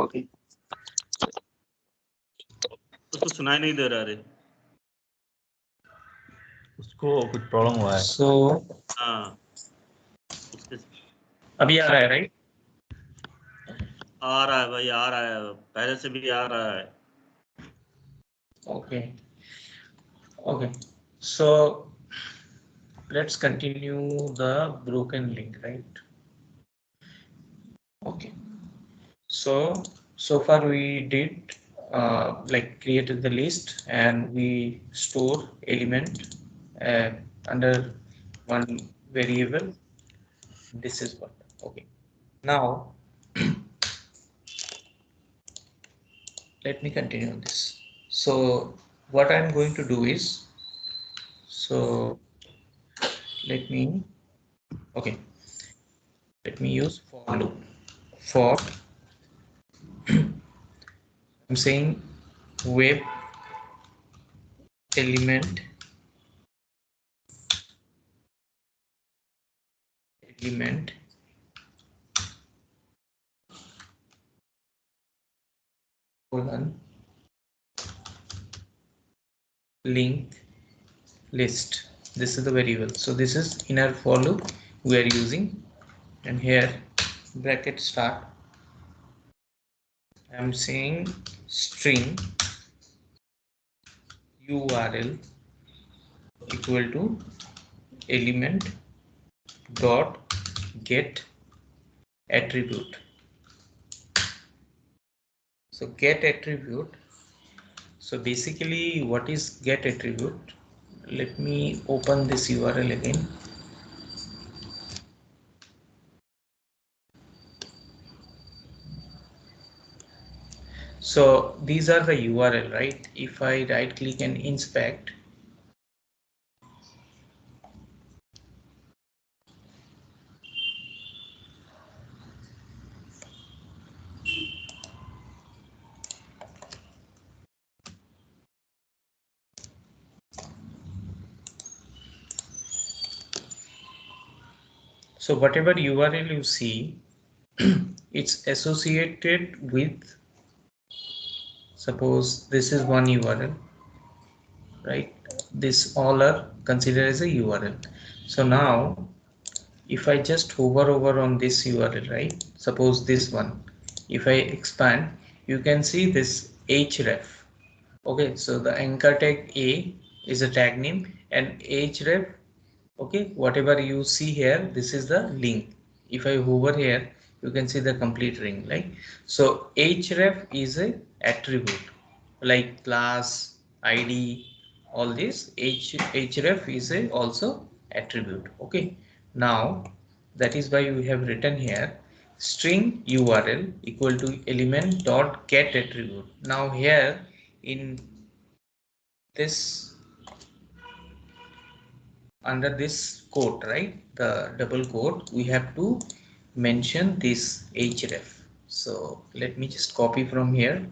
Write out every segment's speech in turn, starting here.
Okay उसको सुनाई नहीं दे रहा रे, उसको कुछ प्रॉब्लम हुआ है। सो हाँ अभी आ रहा है राइट? आ रहा है भाई, आ रहा है, पहले से भी आ रहा है। Okay. Okay. So let's continue the broken link, right? Okay. So far we did like created the list and we store element under one variable. This is what. Okay. Now let me continue on this. So what I'm going to do is, so let me use for loop. For I'm saying web element colon link list. This is the variable. So this is inner for loop we are using, and here bracket start I'm saying string URL equal to element dot get attribute. So get attribute. So basically what is get attribute? Let me open this URL again. So these are the URL, right? If I right click and inspect, so whatever URL you see, it's associated with, suppose this is one URL, right? This all are considered as a URL. So now if I just hover over on this URL, right? Suppose this one, if I expand, you can see this href. Okay, so the anchor tag A is a tag name, and href, okay, whatever you see here, this is the link. If I hover here, you can see the complete ring, right? So href is a attribute like class, id, all this. Href is a also attribute. Okay, now that is why we have written here string URL equal to element dot get attribute. Now here in this, under this quote, right, the double quote, we have to mention this href. So let me just copy from here,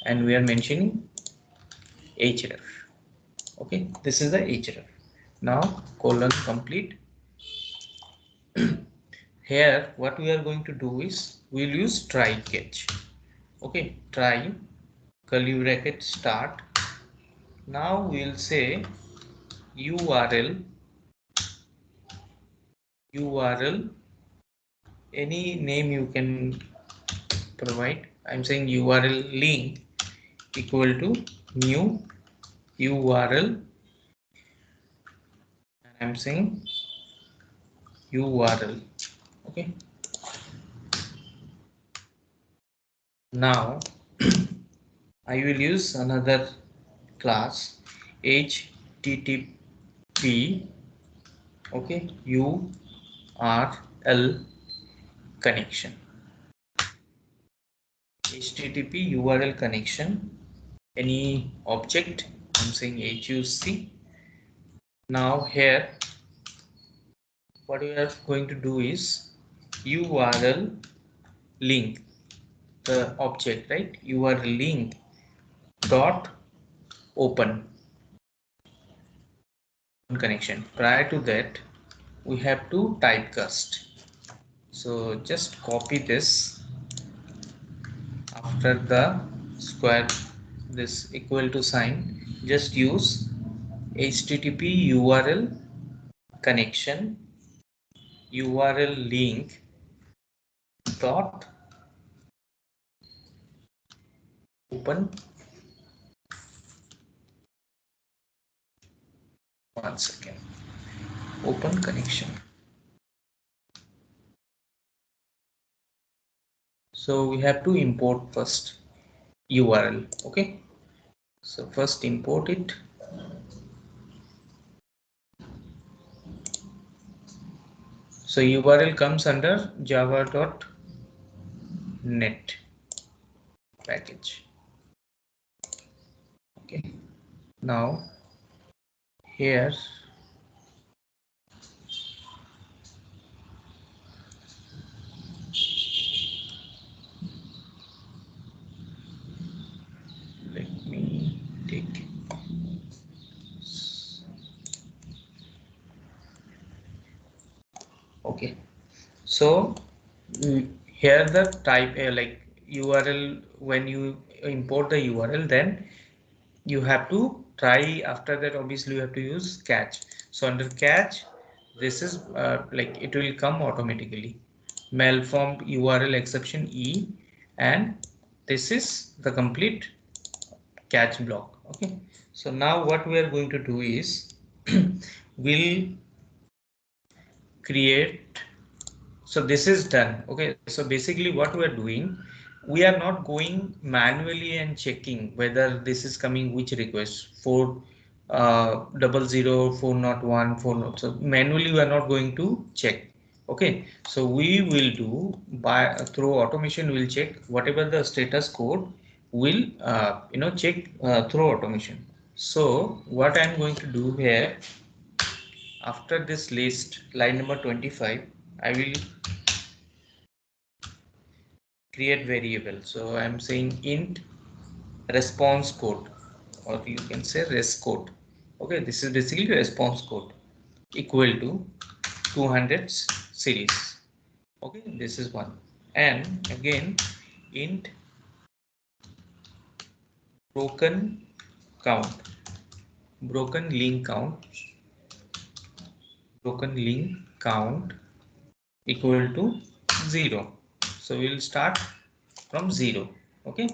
and we are mentioning href. Okay, this is the href. Now colon complete. Here what we are going to do is we'll use try catch. Okay, try curly bracket start. Now we'll say URL, any name you can provide. I'm saying URL link equal to new URL, and I'm saying URL. Okay, now I will use another class http, okay, URL connection. HTTP URL connection, any object, I'm saying HUC. Now here what we are going to do is URL link, the object, right? URL link dot open connection. Prior to that we have to typecast. So just copy this after the square this equal to sign, just use http url connection url link dot open. One second. Open connection. So we have to import first url. Okay, so first import it. So url comes under java.net package. Okay, now here let me take. Okay, so here the type like url, when you import the url, then you have to try, after that obviously you have to use catch. So under catch, this is like it will come automatically malformed url exception e, and this is the complete catch block. Okay, so now what we are going to do is we'll create. So this is done. Okay, so basically what we are doing, we are not going manually and checking whether this is coming which request, 400 401 4. So manually we are not going to check. Okay, so we will do by through automation, we'll check whatever the status code will check through automation. So what I'm going to do here, after this list line number 25, I will create variable. So I'm saying int response code, or you can say res code. Okay, this is basically response code equal to 200 series. Okay, this is one. And again int broken count, broken link count equal to 0. So we'll start from 0. Okay,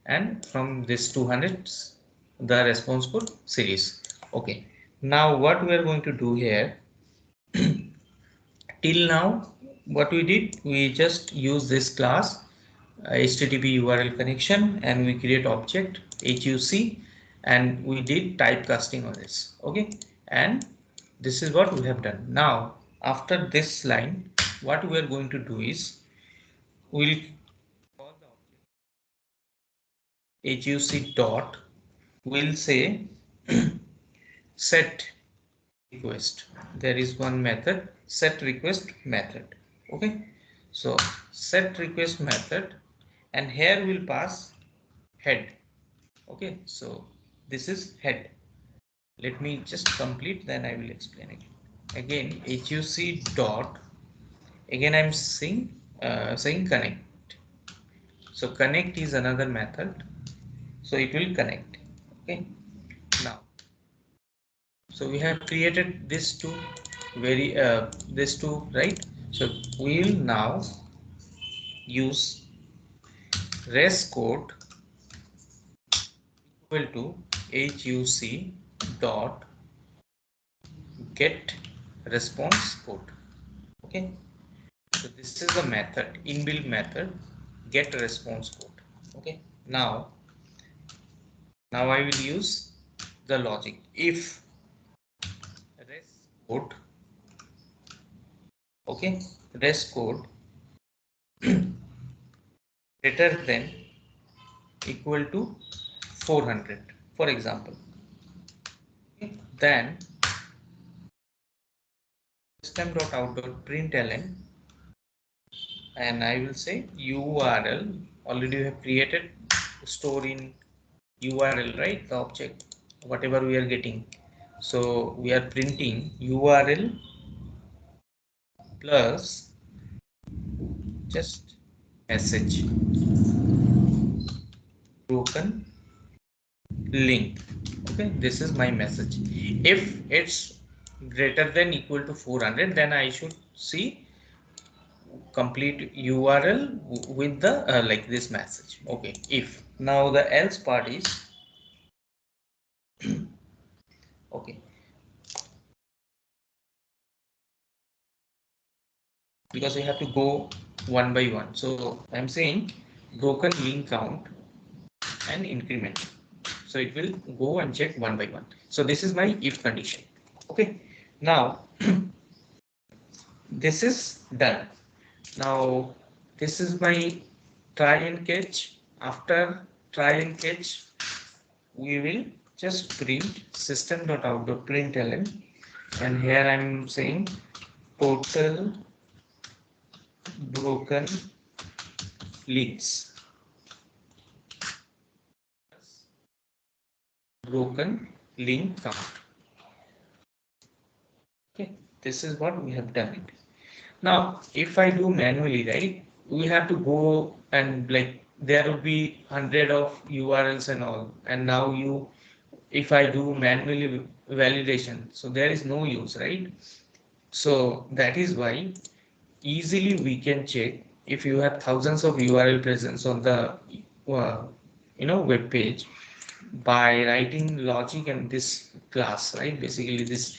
and from this 200 the response code series. Okay, now what we are going to do here, till now what we did, we just use this class http url connection, and we create object huc, and we did typecasting on this. Okay, and this is what we have done. Now after this line, what we are going to do is we'll call the object huc dot, we'll say set request. There is one method, set request method. Okay, so set request method, and here we'll pass head. Okay, so this is head. Let me just complete, then I will explain it again. Huc dot, again I'm saying connect. So connect is another method, so it will connect. Okay, now so we have created this two, this two, right? So we will now use res code equal to huc dot get response code. Okay, so this is the method, inbuilt method, get response code. Okay, now I will use the logic. If res code, okay, res code greater than equal to 400, for example, okay, then system.out.println, and I will say URL. Already we have created store in URL, right? The object, whatever we are getting. So we are printing URL plus just message. broken link. Okay, this is my message. If it's greater than equal to 400, then I should see complete URL with the like this message. Okay, if now the else part is okay, because I have to go one by one. So I'm saying broken link count and increment. So it will go and check one by one. So this is my if condition. Okay, now this is done. Now this is my try and catch. After try and catch, we will just print system.out.println, and here I'm saying total broken links, broken link count. Okay, this is what we have done it. Now if I do manually, right, we have to go and like there will be 100 of URLs and all, and now you if I do manually validation, so there is no use, right? So that is why easily we can check if you have thousands of URL presence on the web page by writing logic and this class, right? Basically this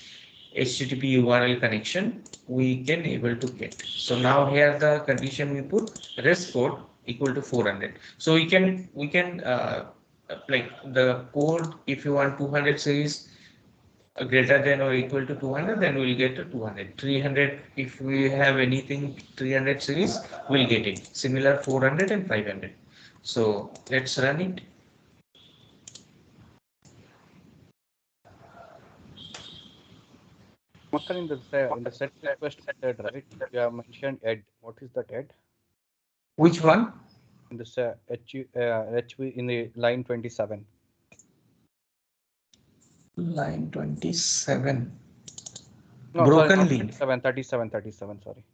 HTTP URL connection we can able to get. So now here the condition we put rest code equal to 400. So we can like the code if you want 200 series greater than or equal to 200, then we'll get to 200. 300, if we have anything 300 series, we'll get it. Similar 400 and 500. So let's run it. Makan, in the set request method, right? You have mentioned ed. What is that ed? Which one? In the HV in the line 27. Line 27. No, sorry, Broken not link. 37. Sorry.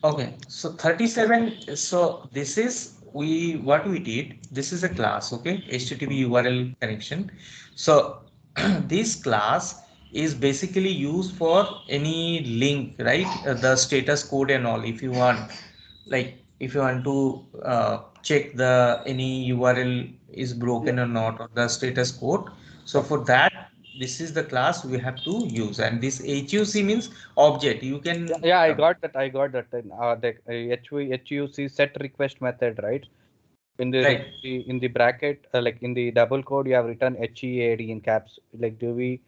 Okay, so 37. So this is what we did. This is a class, okay? HTTP URL connection. So this class is basically used for any link, right? The status code and all. If you want, like, if you want to check the any URL is broken or not, or the status code. So for that, this is the class we have to use, and this HUC means object. You can Yeah, I got that. Then, the HUC set request method, right? In the right. in the bracket, like in the double code, you have written HEAD in caps. Like, do we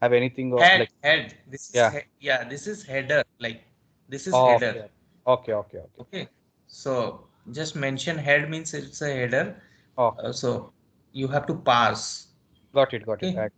have anything like? Head. This is Yeah. yeah. This is header. Like this is Oh, header. okay. Okay. Okay. So just mention head means it's a header. Okay. So you have to pass. Got it. I got Okay. it.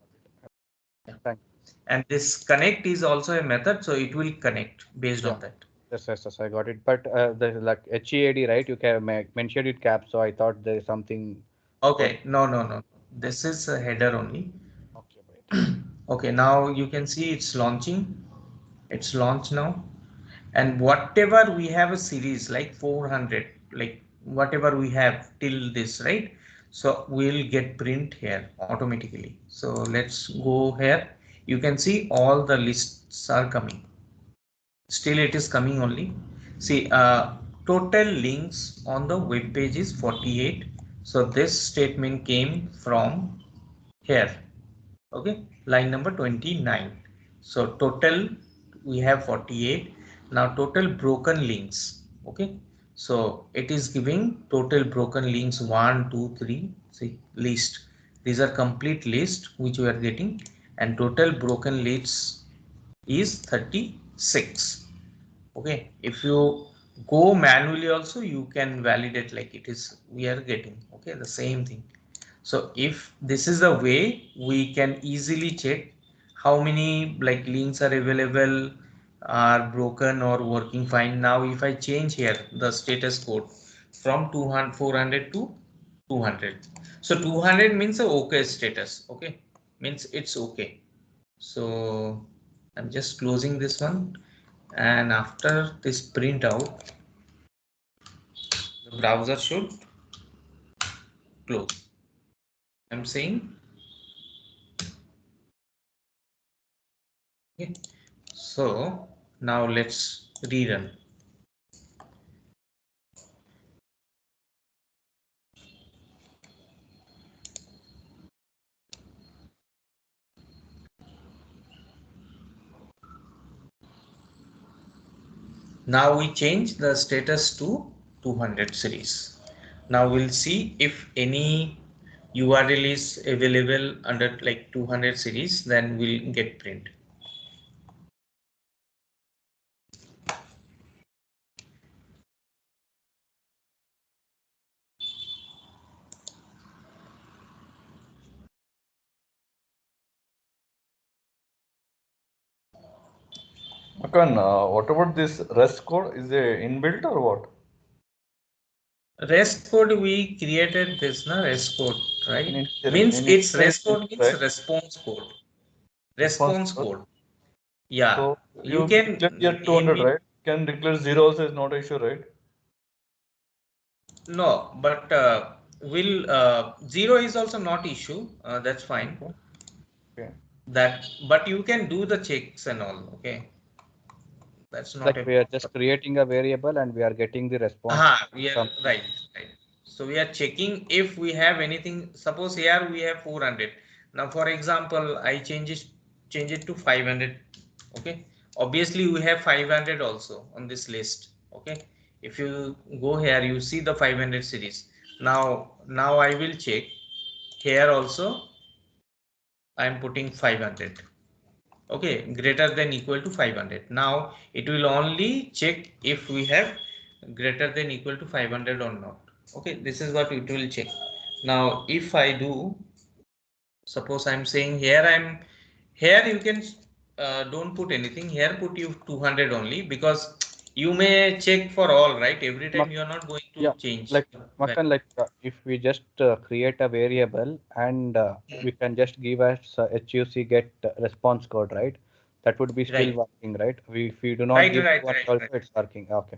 Yeah. Thank And this connect is also a method, so it will connect based Yeah. on that. Yes, I got it. But the like HEAD, right? You can mention it caps, so I thought there is something code. Okay. No. This is a header only. Okay, wait. Okay. Now you can see it's launching. It's launched now. And whatever we have a series like 400, like whatever we have till this, right? So we'll get print here automatically. So let's go here. You can see all the lists are coming. Still it is coming only. See, total links on the web page is 48. So this statement came from here. Okay, line number 29. So total we have 48. Now total broken links. Okay, so it is giving total broken links 1 2 3. See list, these are complete list which we are getting, and total broken lists is 36. Okay, if you go manually also you can validate like it is we are getting, okay, the same thing. So if this is the way we can easily check how many like links are available, are broken or working fine. Now if I change here the status code from 200 400 to 200, so 200 means a okay status, okay, means it's okay. So I'm just closing this one, and after this print out, the browser should close. I'm saying, okay. So now let's rerun. Now we change the status to 200 series. Now we'll see if any URL is available under like 200 series, then we'll get print. Makan, what about this REST code? Is it inbuilt or what? REST code we created this na REST code, right? Means it's Initially, REST code means right? response code. Response Response code. code. Yeah, So you you declare can here 200, right? Can declare 0 also is not an issue, right? no, but will zero is also not issue. That's fine. Okay. Okay. That, but you can do the checks and all. Okay, that's It's not like a we are problem. just creating a variable and we are getting the response We are from. right, right. So we are checking if we have anything. Suppose here we have 400. Now, for example, I change it to 500. Okay. Obviously, we have 500 also on this list. Okay. If you go here, you see the 500 series. Now I will check here also. I am putting 500. Okay, greater than equal to 500. Now it will only check if we have greater than equal to 500 or not. Okay, this is what it will check. Now if I do, suppose I'm saying here, here you can don't put anything here, put you 200 only, because you may check for all, right? Every time you are not going to Yeah, change like the Makan, value. like if we just create a variable and we can just give us HUC get response code, right? That would be still Right, working, right? If we do not right, give right, one right, also, right. it's working. Okay.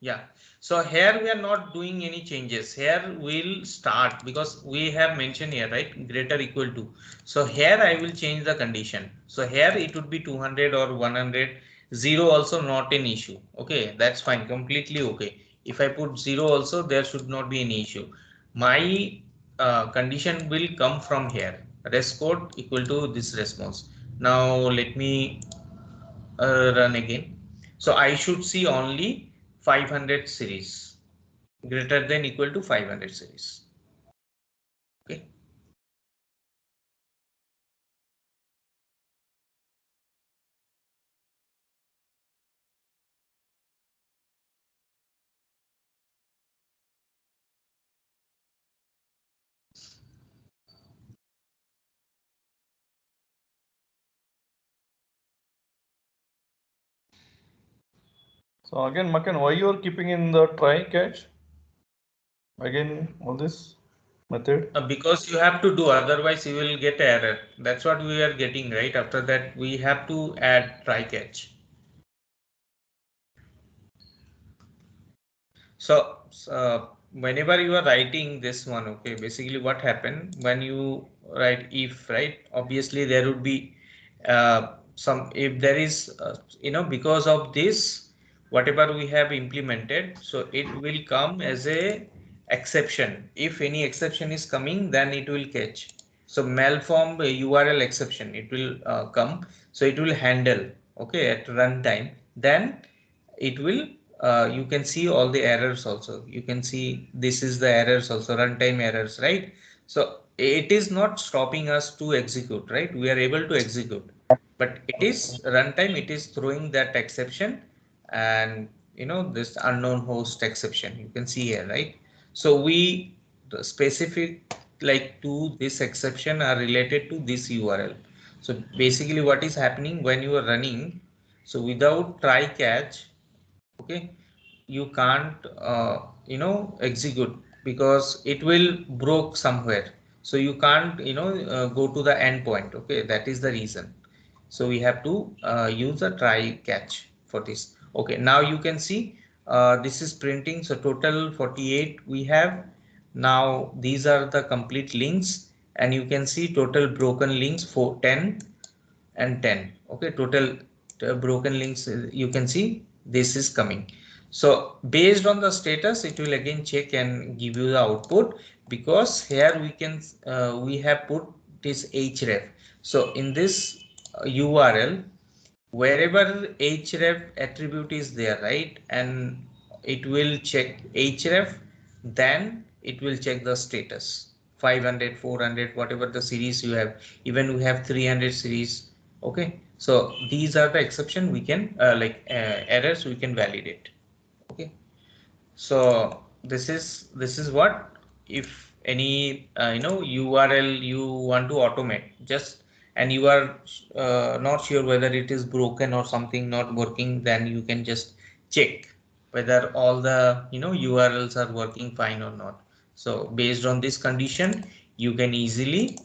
Yeah, so here we are not doing any changes. Here we'll start because we have mentioned here, right? Greater equal to. So here I will change the condition. So here it would be 200 or 100. Zero also not an issue. Okay, that's fine. Completely okay. If I put zero also, there should not be any issue. My condition will come from here. Rest code equal to this response. Now let me run again. So I should see only 500 series greater than equal to 500 series. Okay. So again, Makan, why you are keeping in the try catch? Again, all this method. Because you have to do, otherwise you will get error. That's what we are getting, right? After that, we have to add try catch. So, whenever you are writing this one, okay, basically what happened when you write if, right? Obviously, there would be some, if there is, because of this, whatever we have implemented, so it will come as a exception. If any exception is coming, then it will catch. So malform URL exception, it will come. So it will handle, okay, at runtime. Then it will you can see all the errors also. You can see this is the errors also, runtime errors, right? So it is not stopping us to execute, right? We are able to execute, but it is runtime, it is throwing that exception. And this unknown host exception you can see here, right? So we, the specific like to this exception are related to this URL. So basically what is happening when you are running, so without try catch, okay, you can't execute, because it will broke somewhere. So you can't go to the endpoint. Okay, that is the reason. So we have to use a try catch for this. Okay, now you can see this is printing. So total 48 we have, Now these are the complete links, and you can see total broken links for 10 and 10. Okay, total broken links, you can see this is coming. So based on the status, it will again check and give you the output, because here we can we have put this href. So in this URL, wherever href attribute is there, right, and it will check href, then it will check the status 500, 400, whatever the series you have. Even we have 300 series. Okay, so these are the exception we can errors we can validate. Okay, so this is what, if any URL you want to automate, just, and you are not sure whether it is broken or something not working, then you can just check whether all the URLs are working fine or not. So based on this condition, you can easily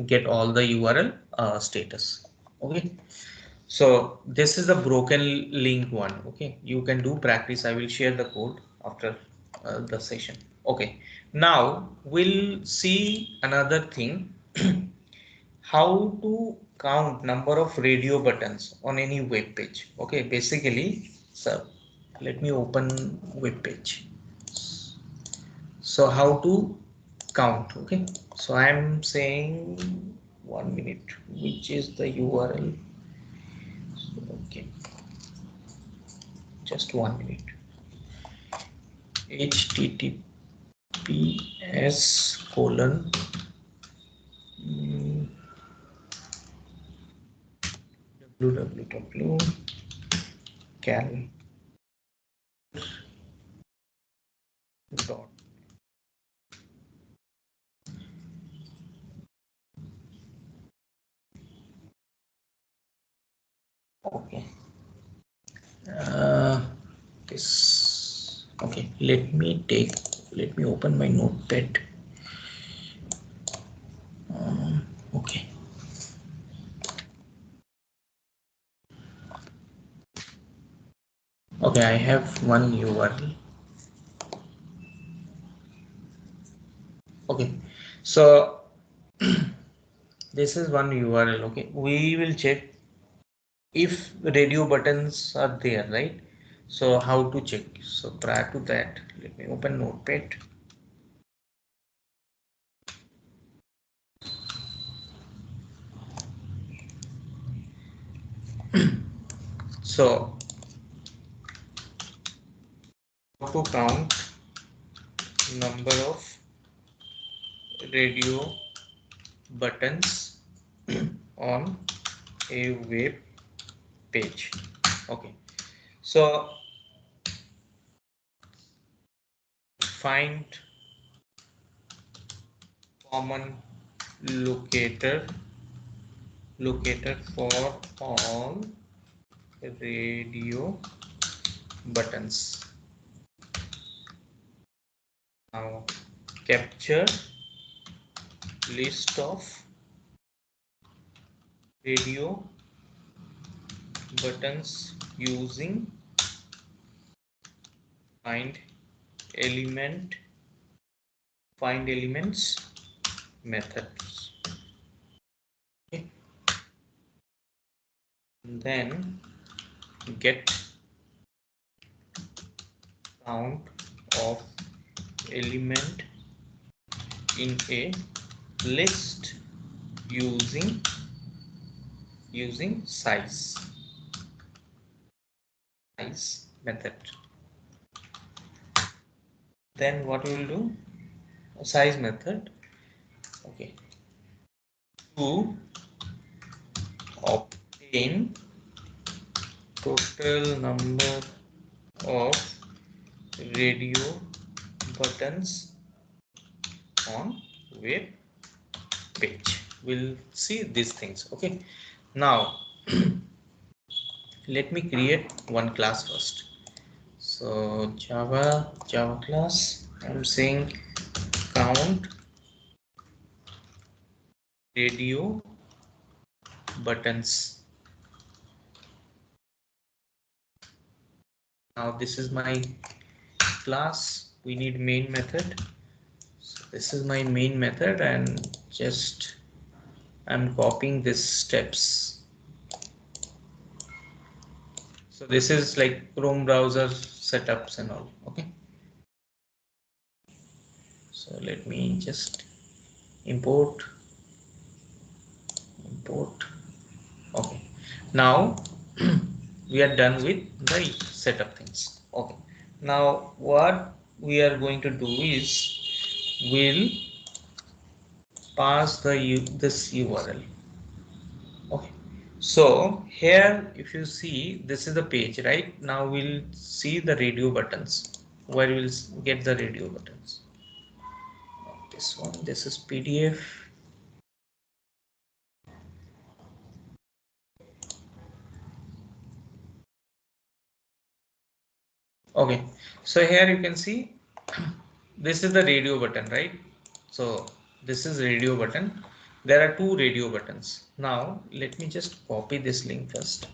get all the URL status. Okay, so this is the broken link one. Okay, you can do practice. I will share the code after the session. Okay, now we'll see another thing. How to count number of radio buttons on any web page. Okay, basically, so let me open web page. So how to count? Okay, so I'm saying 1 minute, which is the URL. Okay, just 1 minute. https:// www.cal dot. Okay, this. Okay, let me open my notepad. Okay, okay, I have one URL. Okay, so this is one URL. Okay, we will check if radio buttons are there, right? So how to check? So prior to that, let me open notepad. So how to count number of radio buttons on a web page. Okay, so find common locator for all radio buttons. Now capture list of radio buttons using find elements methods. Okay. And then get count of element in a list using size method. Then what we will do? A size method. Okay, to obtain total number of radio buttons on web page. We'll see these things. Okay, now let me create one class first. So Java class, I'm saying count radio buttons. Now this is my class. We need main method. So this is my main method, and just I'm copying these steps. So this is like Chrome browser setups and all. Okay. So let me just import. Okay. Now we are done with the setup things. Okay. Now what we are going to do is we'll pass this URL. Okay. So here, if you see, this is the page, right? Now we'll see the radio buttons, where we'll get the radio buttons. This one, this is PDF. Okay. So here you can see this is the radio button, right? So this is radio button. There are two radio buttons. Now let me just copy this link first.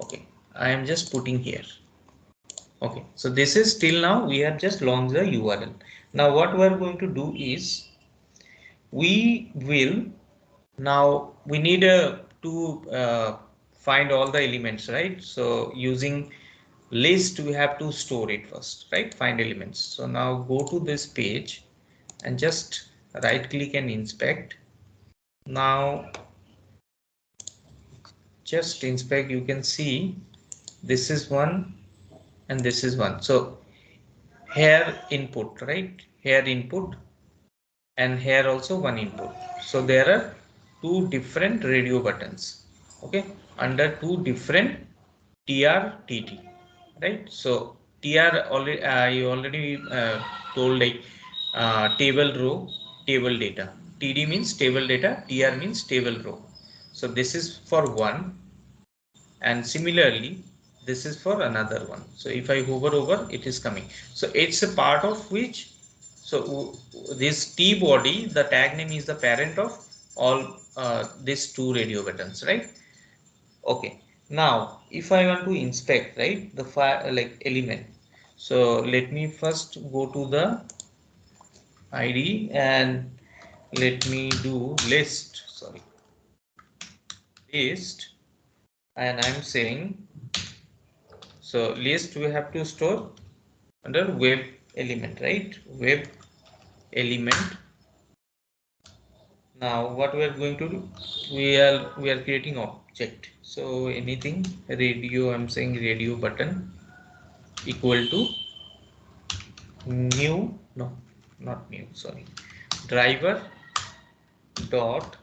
Okay. I am just putting here. Okay, so this is till now we have just launched the URL. Now what we are going to do is we will now we need to find all the elements, right? So using list we have to store it first, right? Find elements. So now go to this page and just right click and inspect. Now just inspect, you can see this is one and this is one. So here input, right? Here input, and here also one input. So there are two different radio buttons, okay, under two different TR/TT, right? So TR already I already told, like table row, table data. TD means table data, TR means table row. So this is for one, and similarly this is for another one. So if I hover over, it is coming. So it's a part of which, so this T body, the tag name is the parent of all these two radio buttons, right? Okay. Now if I want to inspect, right, the file like element, so let me first go to the ID and let me do list, sorry, list, and I'm saying, so list we have to store under web element, right? Web element. Now what we are going to do? We are creating object. So anything radio, I'm saying radio button equal to new, no, not new, sorry, driver dot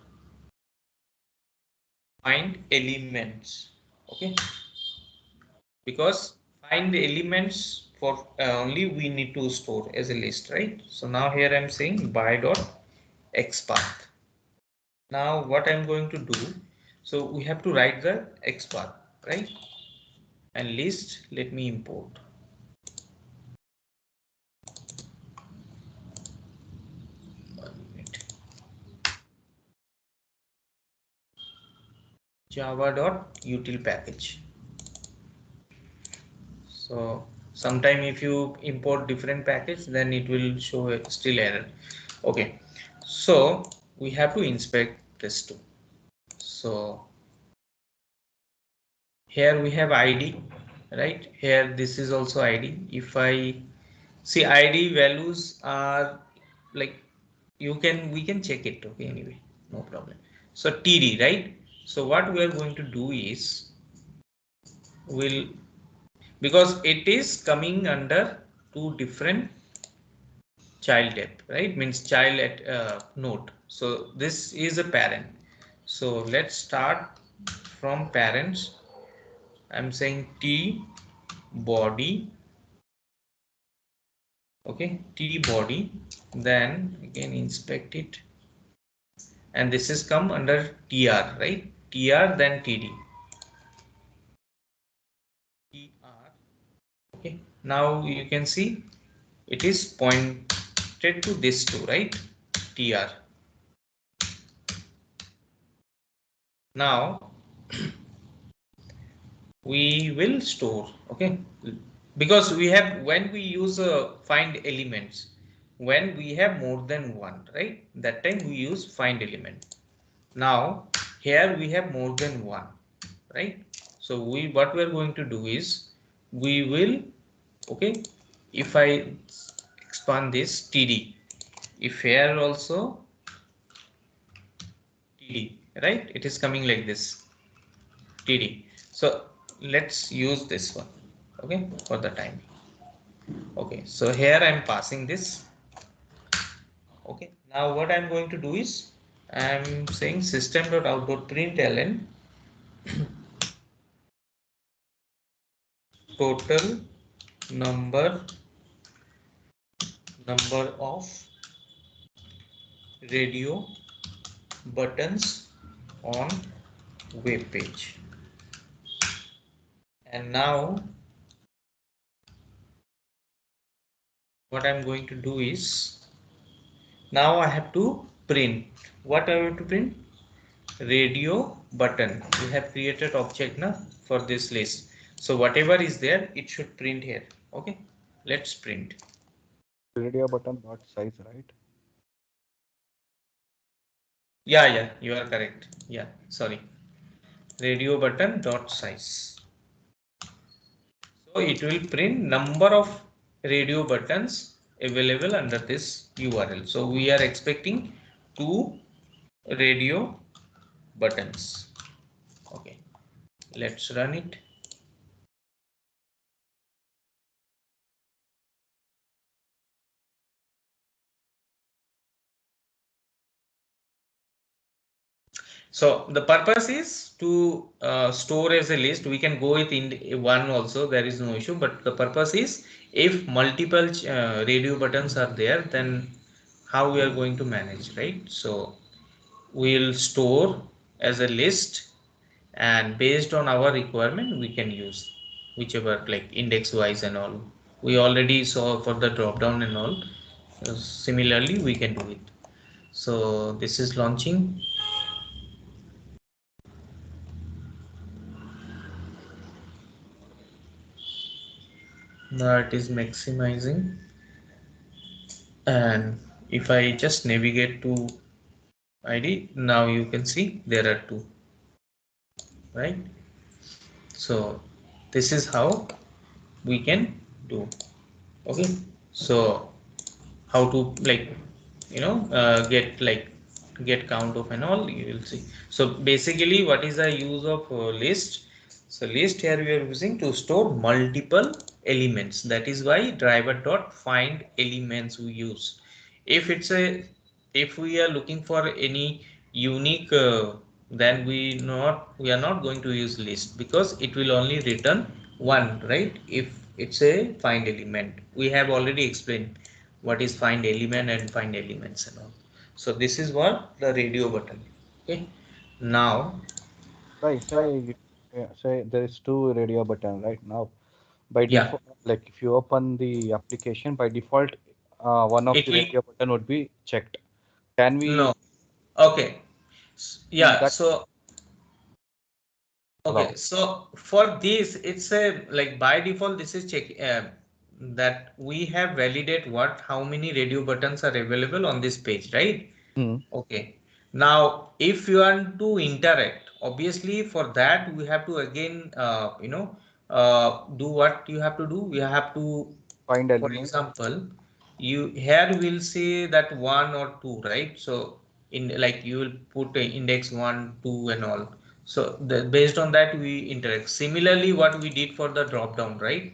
find elements. Okay, because find the elements for only we need to store as a list, right? So now here I'm saying by dot xpath. Now what I'm going to do, so we have to write the xpath, right? And list, let me import. Java.util package. So sometime if you import different package, then it will show a still error. Okay, so we have to inspect this too. So here we have ID, right? Here this is also ID. If I see ID values are like, we can check it. Okay, anyway, no problem. So TD, right? So what we are going to do is we'll, because it is coming under two different child type, right? Means child at node. So this is a parent. So let's start from parents. I'm saying T body. Okay, T body. Then again inspect it, and this is come under TR, right? TR, then TD. TR. Okay. Now you can see it is pointed to this two, right? TR. Now we will store, okay, because we have, when we use find elements, when we have more than one, right? That time we use find element. Now here we have more than one, right? So what we are going to do is we will, okay, if I expand this TD, if here also TD, right? It is coming like this TD. So let's use this one, okay, for the time. Okay, so here I am passing this. Okay, now what I am going to do is I am saying system.out.println total number of radio buttons on web page. And now what I'm going to do is now I have to print. What I have to print? Radio button. We have created object now for this list. So whatever is there, it should print here. Okay, let's print. Radio button dot size, right? Yeah, you are correct. Yeah, sorry. Radio button dot size. So it will print number of radio buttons available under this URL. So we are expecting 2 radio buttons. Okay, let's run it. So the purpose is to store as a list. We can go with in one also, there is no issue, but the purpose is if multiple radio buttons are there, then how we are going to manage, right? So we'll store as a list, and based on our requirement we can use whichever, like index wise and all. We already saw for the drop down and all. Similarly we can do it. So this is launching. Now it is maximizing, and if I just navigate to ID, now you can see there are 2, right? So this is how we can do. Okay, so how to, like, get count of and all, you will see. So basically what is the use of list? So list here we are using to store multiple elements. That is why driver dot find elements we use. If it's a, if we are looking for any unique then we are not going to use list, because it will only return one, right? If it's a find element, we have already explained what is find element and find elements and all. So this is what the radio button. Okay, now Say there is 2 radio button right now. By yeah, default, like if you open the application, by default, one of it the will, radio button would be checked. Can no, we okay, in yeah, that so okay, allow? so for this, it's a, like by default, this is check that we have validate what, how many radio buttons are available on this page, right? Hmm. Okay. Now, if you want to interact, obviously for that we have to again, do what you have to do. You have to, Find for element. example, you here will say that 1 or 2, right? So in, like, you will put index 1, 2 and all. So based on that we interact. Similarly, what we did for the drop down, right?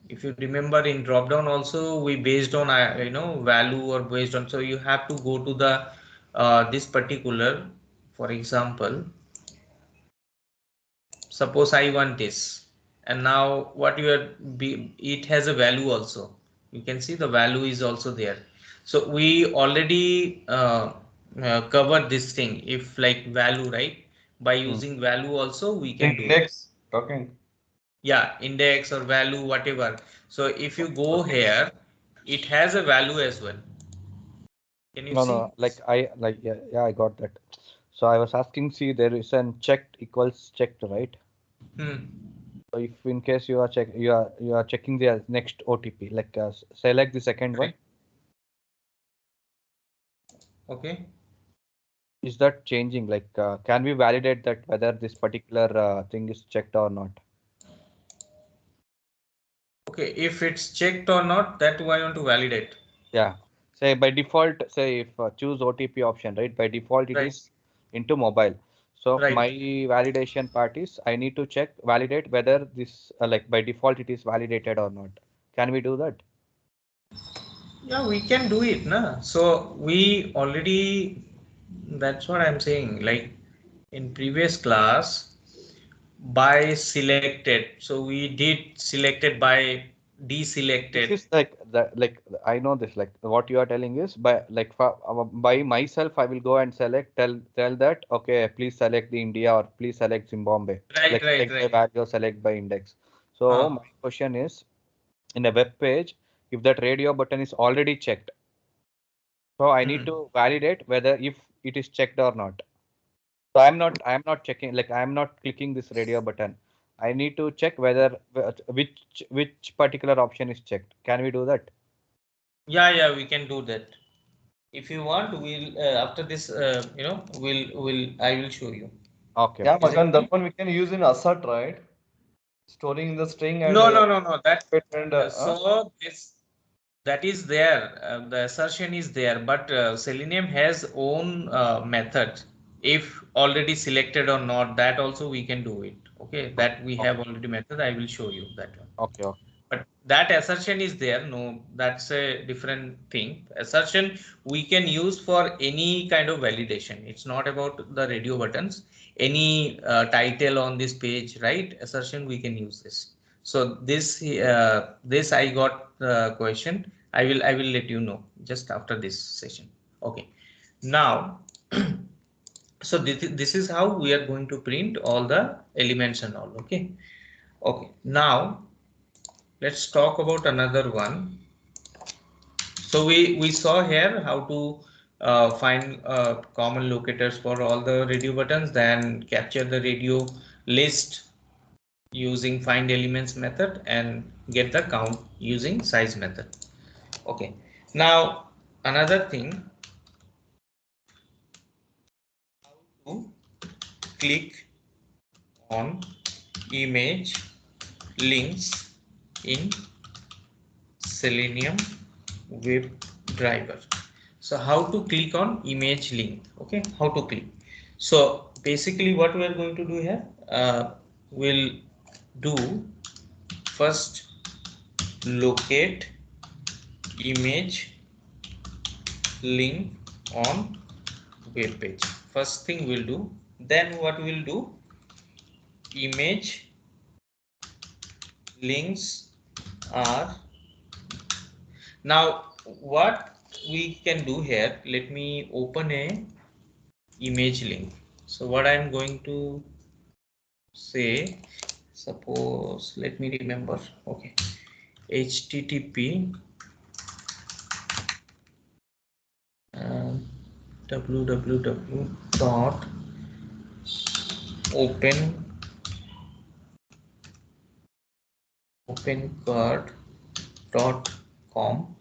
If you remember in drop down also we based on value, or based on, so you have to go to the this particular, for example, suppose I want this, and now what you are be, it has a value also, you can see the value is also there. So we already covered this thing, if like value, right? By Hmm. using value also we can do it. Index talking. Yeah, index or value, whatever. So if you go Okay. here, it has a value as well. Can you No, see? like yeah, I got that. So I was asking, see, there is an checked equals checked, right? Hmm. So if in case you are checking the next OTP, like select the second one. Correct. Okay. Is that changing? Like, can we validate that whether this particular thing is checked or not? Okay, if it's checked or not, that I want to validate. Yeah. Say by default, say if choose OTP option, right? By default, it Right. is into mobile. So my Right. validation part is I need to check, validate whether this, like by default, it is validated or not. Can we do that? Yeah, we can do it, na. So we already, that's what I'm saying. Like in previous class, by selected. So we did selected by This deselected. is like that, like I know this, like what you are telling is by like for, by myself, I will go and select, tell that, okay, please select the India or please select Zimbabwe. Right, Like right, select by right. value or select by index. So Huh. my question is, in a web page, if that radio button is already checked, so I need Hmm. to validate whether if it is checked or not. So I'm not checking, like I'm not clicking this radio button. I need to check whether which particular option is checked. Can we do that? Yeah, yeah, we can do that. If you want, we'll after this, I will show you. Okay, Yeah, okay. Is it Makan, fine? that one we can use in assert, right? Storing the string and No, no, no, no. That and so this that is there. The assertion is there, but Selenium has own method. If already selected or not, that also we can do it. Okay, that we have Okay, already method. I will show you that one. okay, okay. But that assertion is there. No, that's a different thing. Assertion we can use for any kind of validation. It's not about the radio buttons. Any title on this page, right? Assertion we can use this. So this I got question. I will let you know just after this session. Okay. Now, so this is how we are going to print all the elements and all. Okay. Okay. Now let's talk about another one. So we saw here how to find common locators for all the radio buttons, then capture the radio list using find elements method and get the count using size method. Okay. Now another thing, to click on image links in Selenium webdriver. So how to click on image link? Okay, how to click? So basically, what we are going to do here, we'll do first locate image link on web page. First thing we'll do. Then what we'll do? Image links are now what we can do here. Let me open a image link. So what I'm going to say, suppose, let me remember. Okay, http www dot open opencard dot com.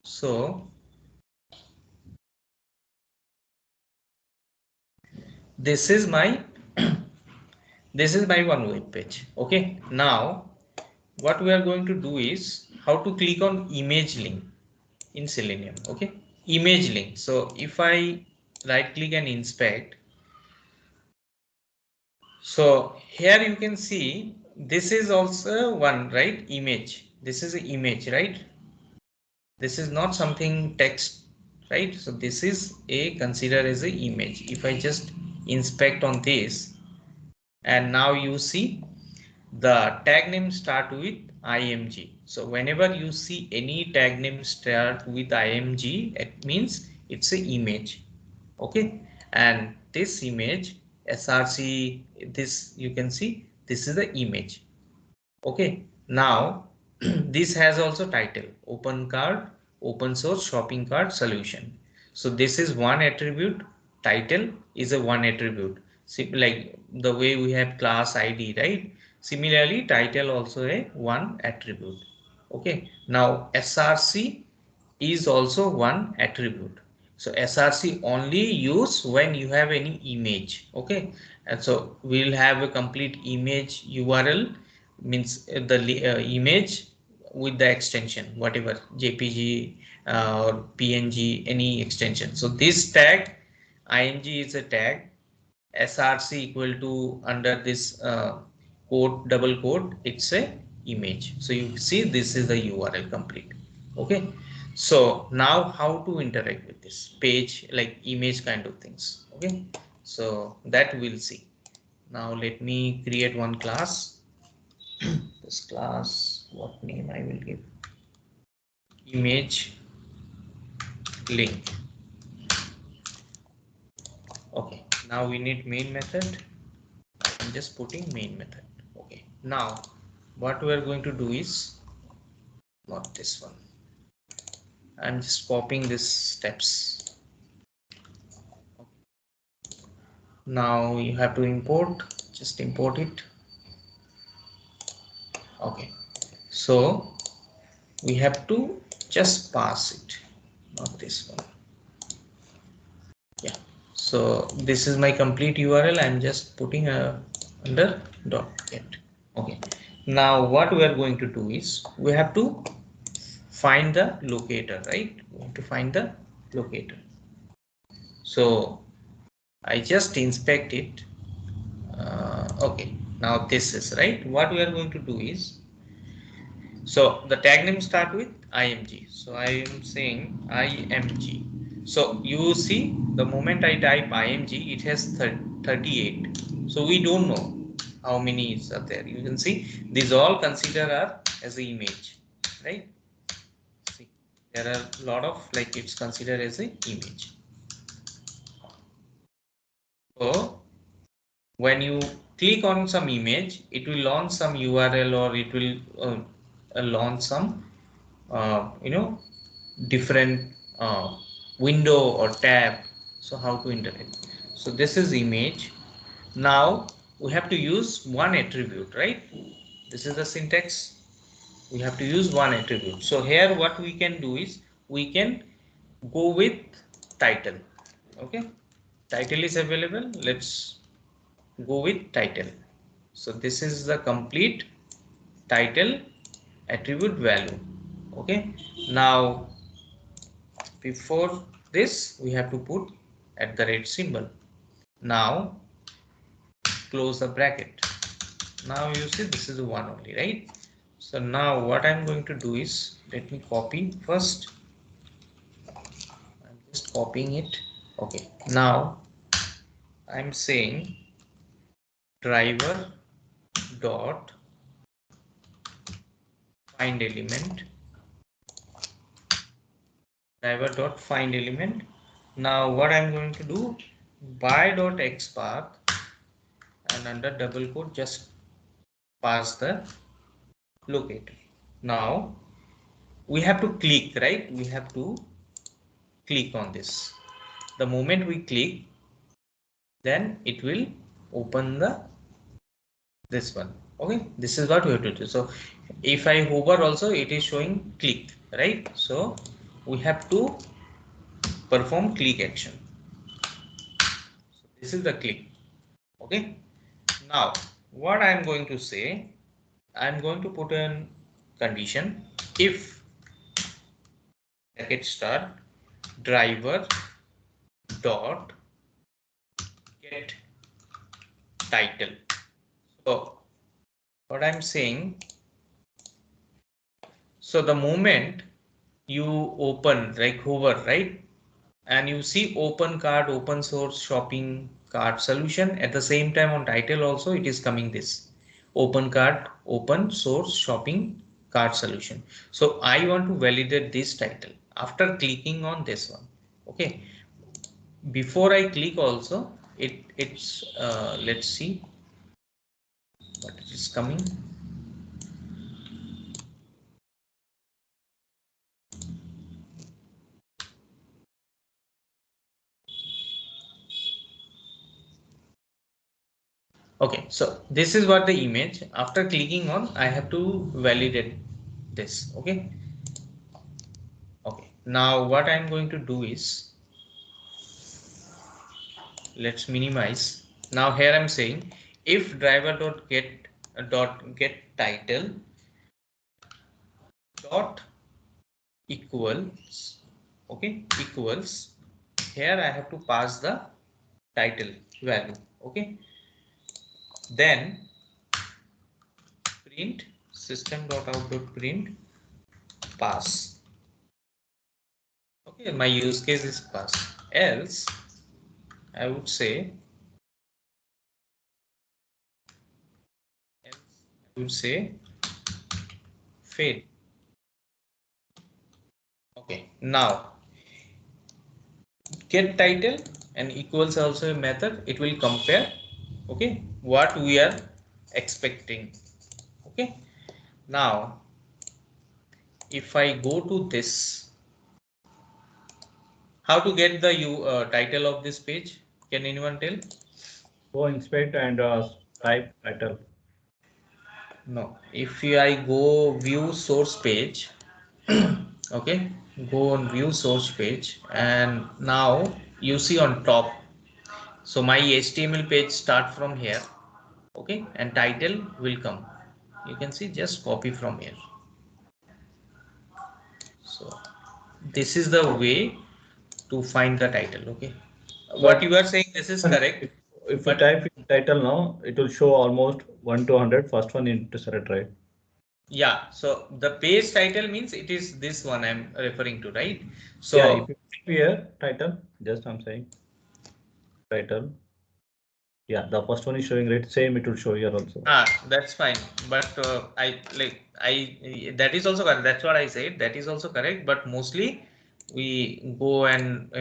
So this is my this is my one web page. Okay, now what we are going to do is how to click on image link in Selenium. Okay, image link. So if I right click and inspect, so here you can see this is also one, right? Image. This is an image, right? This is not something text, right? So this is a considered as a image. If I just inspect on this, and now you see the tag name start with img. So whenever you see any tag name start with img, it means it's an image. Okay, and this image src, this you can see this is the image. Okay, now this has also title open card, open source shopping cart solution. So this is one attribute. Title is a one attribute. Like the way we have class ID, right? Similarly, title also a one attribute. Okay, now src is also one attribute. So src only use when you have any image. Okay, and so we'll have a complete image URL, means the image with the extension whatever jpg or png, any extension. So this tag img is a tag, src equal to under this quote double quote, it's a image. So you see this is the URL complete. Okay, so now how to interact with this page like image kind of things. Okay, so that we'll see. Now let me create one class. This class, what name I will give? Image link. Okay, now we need main method. I'm just putting main method. Okay, now what we are going to do is not this one. I'm just copying these steps. Now you have to import, just import it. Okay, so we have to just pass it, not this one. Yeah, so this is my complete URL. I'm just putting a under .get. Okay, now what we are going to do is we have to find the locator, right? We have to find the locator. So I just inspect it. Okay, now this is right. What we are going to do is, so the tag name start with img. So I am saying img. So you see the moment I type img, it has 38. So we don't know how many is there. You can see these all consider are as the image, right? See, there are a lot of like it's considered as an image. So when you click on some image, it will launch some URL or it will launch some different window or tab. So how to interact? So this is image. Now we have to use one attribute, right? This is the syntax. We have to use one attribute. So here what we can do is we can go with title. Okay, title is available. Let's go with title. So this is the complete title attribute value. Okay, now before this we have to put @ symbol. Now close the bracket. Now you see this is the one only, right? So now what I'm going to do is, let me copy first. I'm just copying it. Okay, now I'm saying driver dot find element, driver dot find element. Now what I'm going to do, by dot xpath, and under double quote just pass the locator. Now we have to click, right? We have to click on this. The moment we click, then it will open the this one. Okay, this is what we have to do. So if I hover also, it is showing click, right? So we have to perform click action. So this is the click. Okay, now what I am going to say, I am going to put in condition if bracket start driver dot get title. So what I'm saying, so the moment you open like hover, right, and you see open cart, open source shopping cart solution, at the same time on title also it is coming this open cart, open source shopping cart solution. So I want to validate this title after clicking on this one. Okay, before I click also, it's let's see what is coming. Okay, so this is what the image. After clicking on, I have to validate this. Okay, okay. Now what I'm going to do is, let's minimize. Now here I'm saying if driver dot get title dot equals, okay, equals, here I have to pass the title value, okay, then print system.out.print pass, okay, my use case is pass, else I would say, fail. Okay, now get title and equals also a method, it will compare, okay, what we are expecting, okay. Now if I go to this, how to get the title of this page, can anyone tell? Go inspect and type title. No, if I go view source page, okay, go on view source page, and now you see on top, so my HTML page start from here, okay, and title will come, you can see, just copy from here. So this is the way to find the title, okay. What you are saying, this is correct, If you but type in title now, it will show almost 1 to 100. First one you need to select, right? yeah, so the page title means it is this one I'm referring to, right? So Yeah, if you type here title, just I'm saying title. Yeah, the first one is showing right. Same, it will show here also. that's fine, but that is also correct, that's what I said, that is also correct, but mostly we go and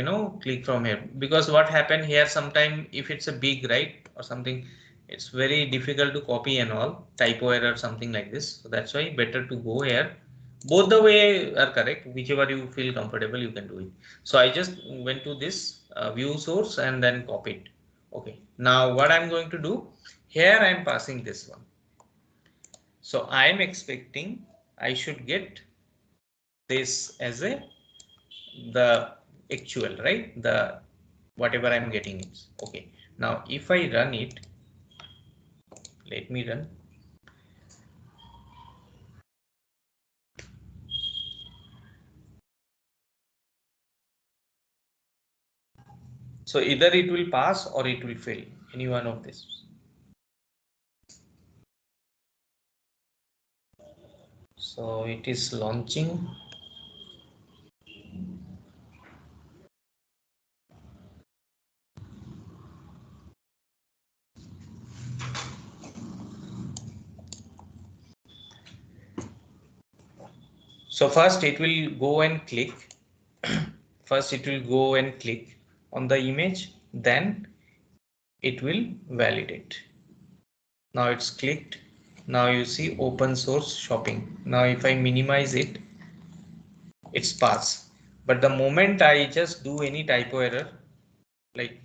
click from here, because what happened here, sometime if it's a big, right, or something, it's very difficult to copy and all, typo error, something like this, so that's why better to go here. Both the way are correct, whichever you feel comfortable you can do it. So I just went to this view source and then copied. Okay, now what I'm going to do, here I'm passing this one, so I'm expecting I should get this as a the actual, right, the whatever I'm getting is okay. Now if I run it, let me run. So either it will pass or it will fail, any one of this. So it is launching. So first it will go and click. First it will go and click on the image, then it will validate. Now it's clicked. Now you see open source shopping. Now if I minimize it, it's pass. But the moment I just do any typo error, like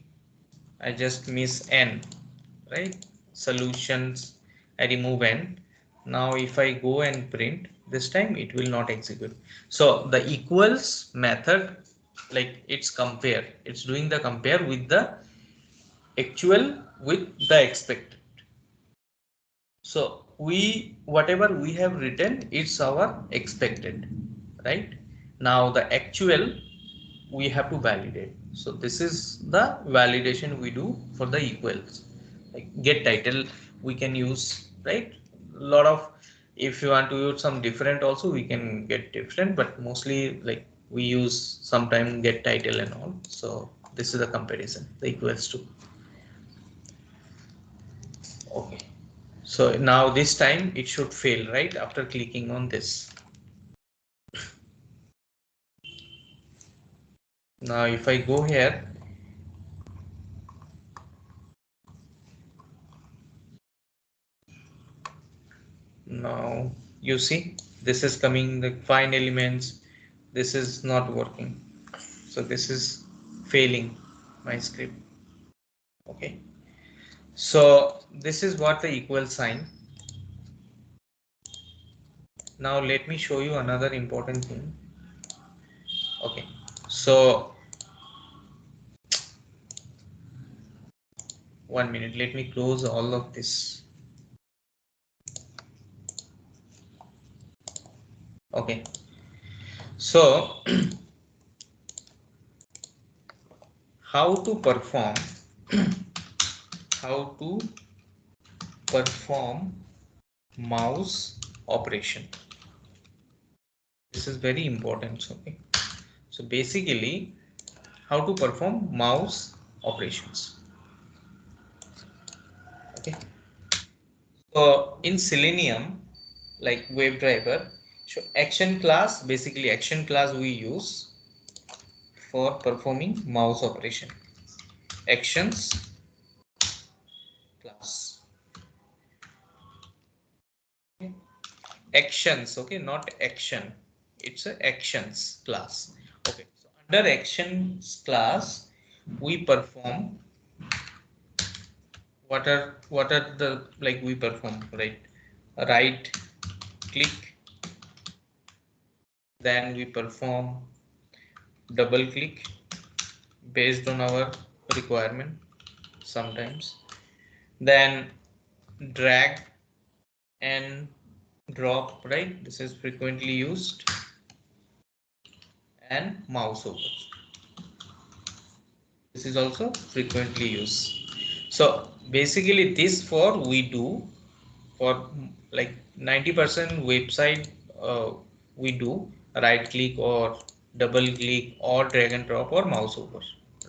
I just miss n, right? Solutions, I remove n. Now if I go and print, this time it will not execute. So the equals method, like it's compare, it's doing the compare with the actual with the expected. So whatever we have written, it's our expected, right? Now the actual we have to validate. So this is the validation we do for the equals. Like get title we can use, right? A lot of, if you want to use some different also, we can get different, but mostly like we use sometime get title and all. So this is the comparison, the equals to. Okay. So now this time it should fail, right? After clicking on this. Now if I go here, now you see this is coming the fine elements. This is not working. So this is failing my script. Okay. So this is what the equal sign. Now let me show you another important thing. Okay. So 1 minute, let me close all of this. Okay, so how to perform mouse operation. This is very important. Okay, so basically how to perform mouse operations. Okay, so in Selenium, like WebDriver, so action class, basically action class we use for performing mouse operation. Actions class. Okay. Actions, okay, not action, it's a actions class. Okay, so under actions class we perform what are the, like, we perform, right click, then we perform double click based on our requirement sometimes, then drag and drop, right, this is frequently used, and mouse over, this is also frequently used. So basically this for we do for like 90% website, we do right click or double click or drag and drop or mouse over,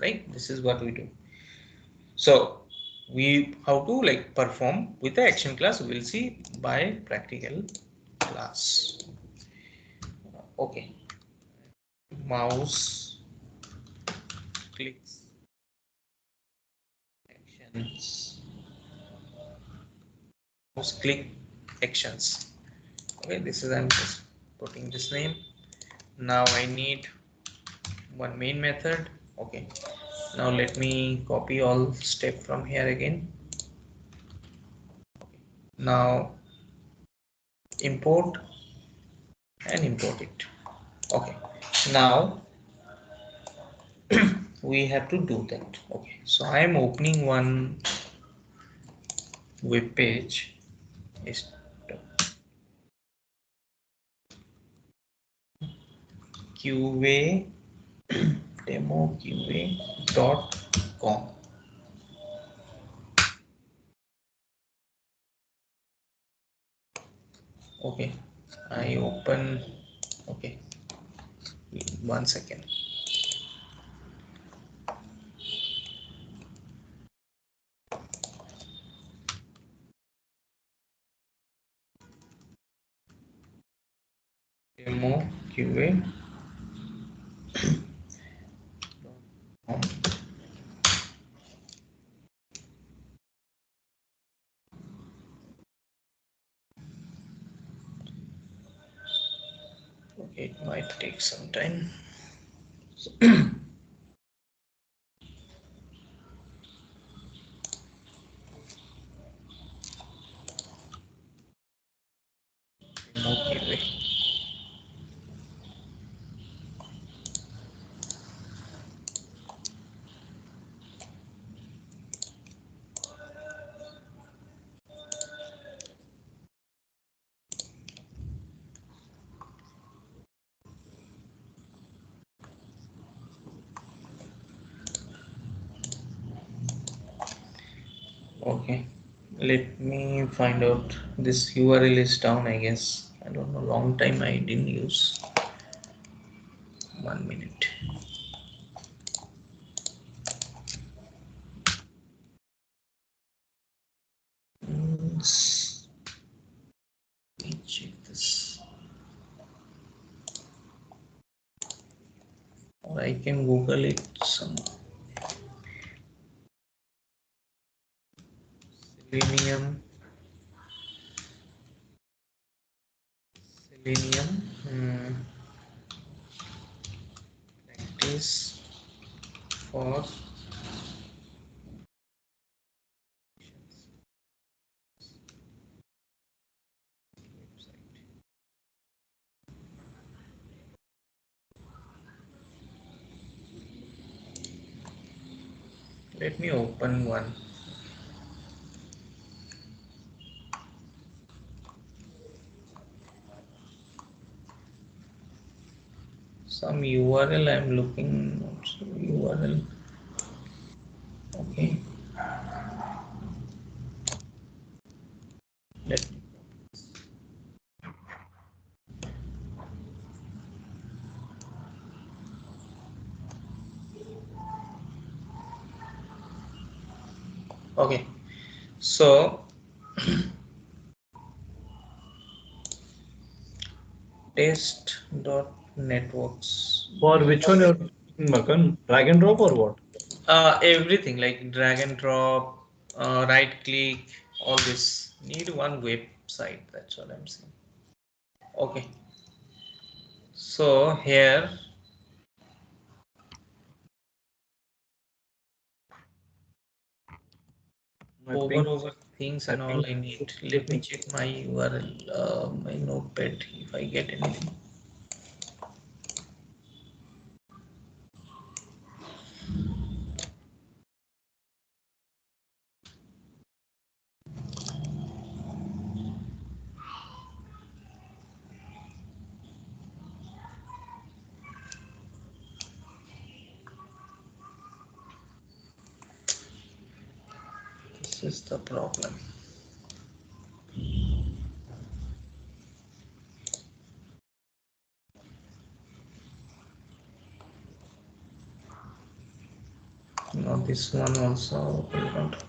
right, this is what we do. So we how to like perform with the action class we'll see by practical class. Okay, mouse clicks, actions, mouse click actions. Okay, this is, I'm just putting this name. Now I need one main method. Okay, now let me copy all step from here again. Now import and import it. Okay, now we have to do that. Okay, so I am opening one web page. Is QA demo QA.com. Okay, I open. Okay, 1 second. Demo QA. Okay, it might take some time. Demo QA. Okay, let me find out. This URL is down, I guess. I don't know, long time I didn't use. 1 minute. Let me check this. Or I can Google it some. Selenium. Selenium. Practice for website. Let me open one. Some URL I'm looking. URL. Okay. Let Okay. So test.networks. For which one you're using, Makan? Drag and drop or what? Everything like drag and drop, right click, all this. Need one website. That's what I'm saying. Okay. So here over things and all I need. Let me check my URL, my notepad if I get anything. This is the problem. Now this one also will not.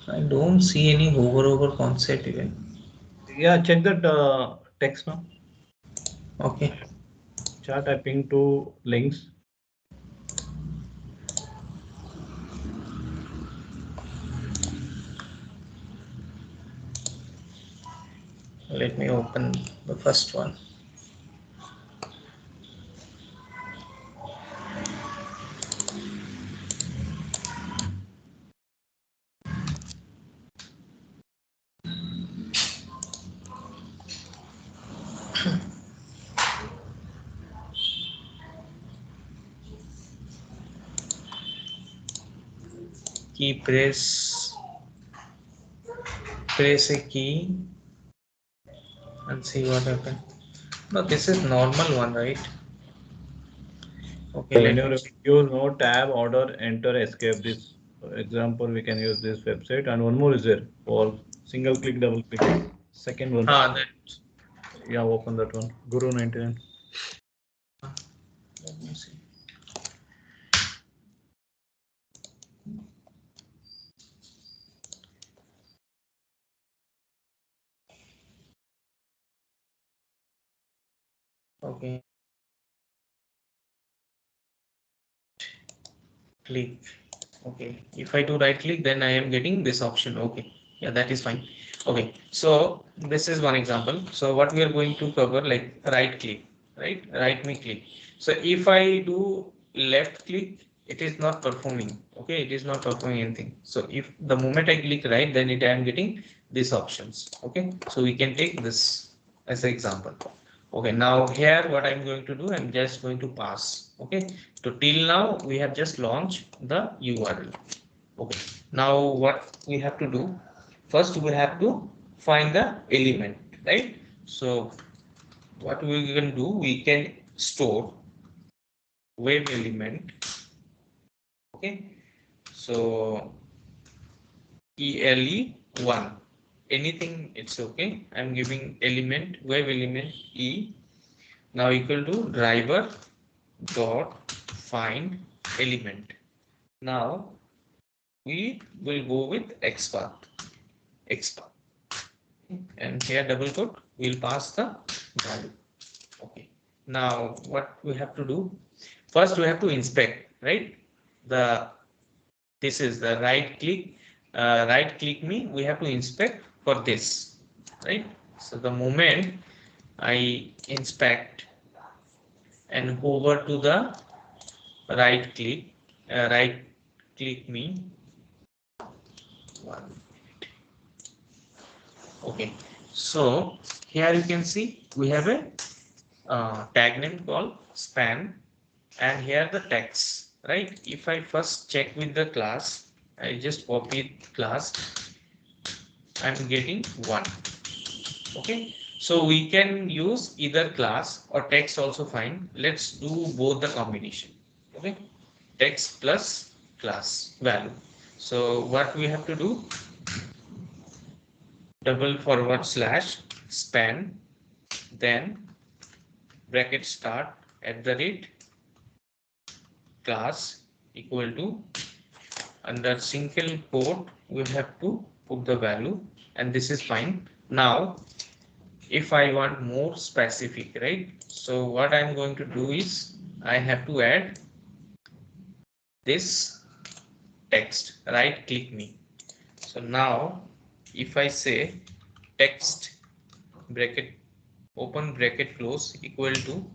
I don't see any hover over concept even. Yeah, check that text now. Okay. Chat, I pinged two links. Let me open the first one. Key press a key and see what happens. No, this is normal one, right? Okay, When let me you check. use no tab, order, enter, escape. This example, we can use this website. And one more is there for single click, double click. Second one. That. Yeah, open that one. Guru 99. Let me see. Okay. Click. Okay. If I do right click, then I am getting this option. Okay. Yeah, that is fine. Okay. So this is one example. So what we are going to cover, like right click, right? Right me click. So if I do left click, it is not performing. Okay. It is not performing anything. So if the moment I click right, then I am getting these options. Okay. So we can take this as an example. Okay, now here what I'm going to do, I'm just going to pass. Okay, so till now we have just launched the URL. Okay, now what we have to do, first we have to find the element, right? So what we can do, we can store web element. Okay, so ELE1, anything it's okay. I'm giving element, web element E, now equal to driver dot find element. Now we will go with xpath, and here double quote we'll pass the value. Okay, now what we have to do, first we have to inspect, right? The This is the right click me, we have to inspect for this, right? So the moment I inspect and hover to the right click, right click me. One. Okay, so here you can see we have a tag name called span, and here the text, right? If I first check with the class, I just copy class, I'm getting 1. Okay, so we can use either class or text also fine. Let's do both the combination. Okay, text plus class value. So what we have to do, double forward slash span, then bracket start at the rate class equal to, under single quote we have to put the value, and this is fine. Now if I want more specific, right? So what I'm going to do is I have to add this text, right click me. So now if I say text bracket open bracket close equal to,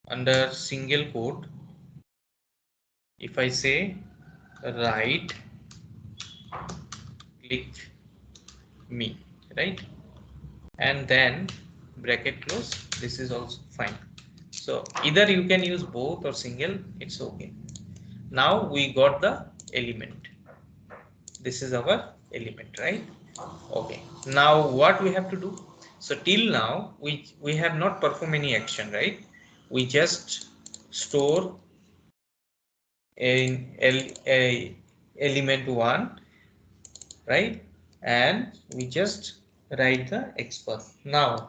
under single quote, if I say right click me, right? And then bracket close, this is also fine. So either you can use both or single, it's okay. Now we got the element, this is our element, right? Okay, now what we have to do, so till now we have not performed any action, right? We just store in a element 1, right? And we just write the expert. Now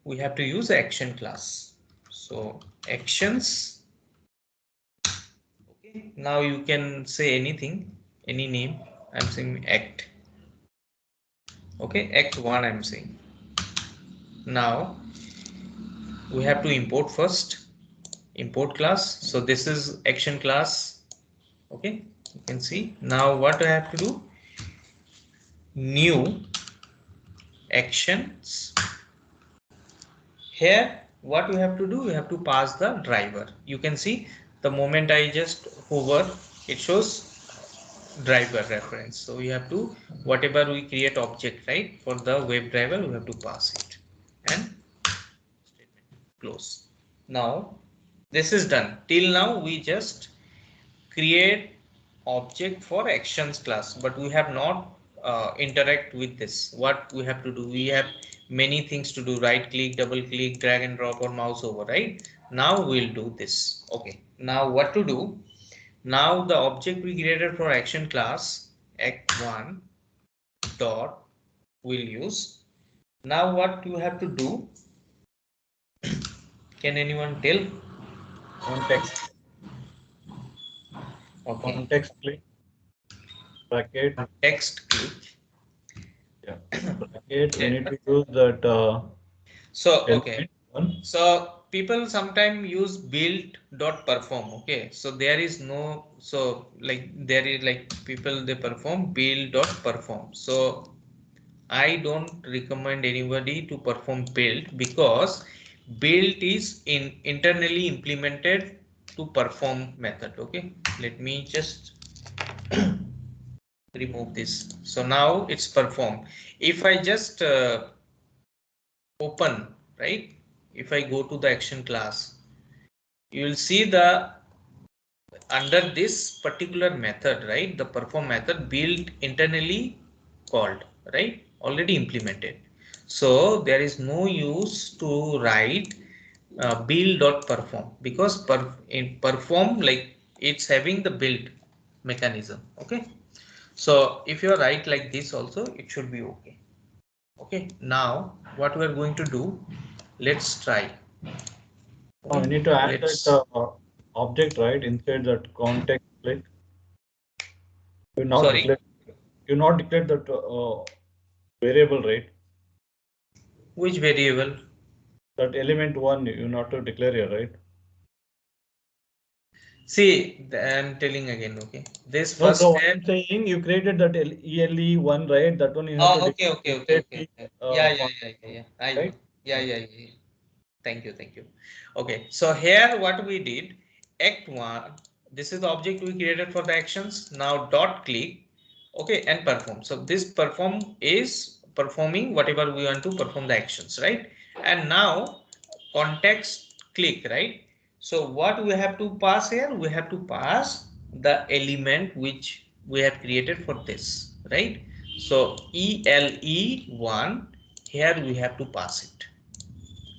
we have to use action class. So actions. Okay, now you can say anything, any name. I'm saying act. Okay, act 1 I'm saying. Now we have to import first, import class. So this is action class. Okay, you can see. Now what I have to do, new actions. Here what we have to do, we have to pass the driver. You can see the moment I just hover, it shows driver reference. So we have to, whatever we create object, right, for the WebDriver, we have to pass it, and statement close. Now this is done. Till now we just create object for actions class, but we have not interact with this. What we have to do, we have many things to do, right click, double click, drag and drop, or mouse over, right? Now we'll do this. Okay, now what to do, now the object we created for action class act1 dot we'll use. Now what you have to do, can anyone tell? Context. Okay, Context click. Bracket. text click. Yeah. Bracket. We need to use that So okay, element 1. so people sometimes use build dot perform. Okay, so there is no, so like there is like people they perform build dot perform. So I don't recommend anybody to perform build, because build is internally implemented to perform method. Okay, let me just remove this. So now it's perform. If I just open, right, if I go to the action class, you will see the under this particular method, right, the perform method build internally called, right, already implemented. So there is no use to write build.perform, because in perform, like it's having the build mechanism. Okay, so if you write like this also, it should be okay. Okay, now what we are going to do, let's try. We Okay, need to add let's that object, right, inside that context click. You not sorry, declare. You not declare that variable, right? which variable? That element 1 you not to declare here, right? See, I'm telling again. Okay, this No, first bro. What I'm step. saying, you created that ELE1, right? That one you have to Oh, okay, okay, okay, declare okay, the okay. Yeah, yeah, context, yeah, yeah, yeah. I know. right? Yeah, yeah, yeah, yeah. Thank you, thank you. Okay, so here what we did, act 1, this is the object we created for the actions. Now dot click, okay, and perform. So this perform is performing whatever we want to perform the actions, right? And now context click, right? So what we have to pass here? We have to pass the element which we have created for this, right? So ele1 here we have to pass it.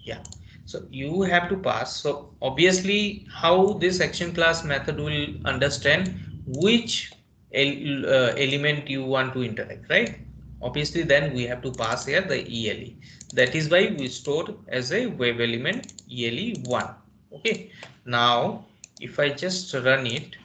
Yeah, so you have to pass. So obviously how this action class method will understand which element you want to interact, right? Obviously then we have to pass here the ele. That is why we store as a web element ele1. Okay, now if I just run it,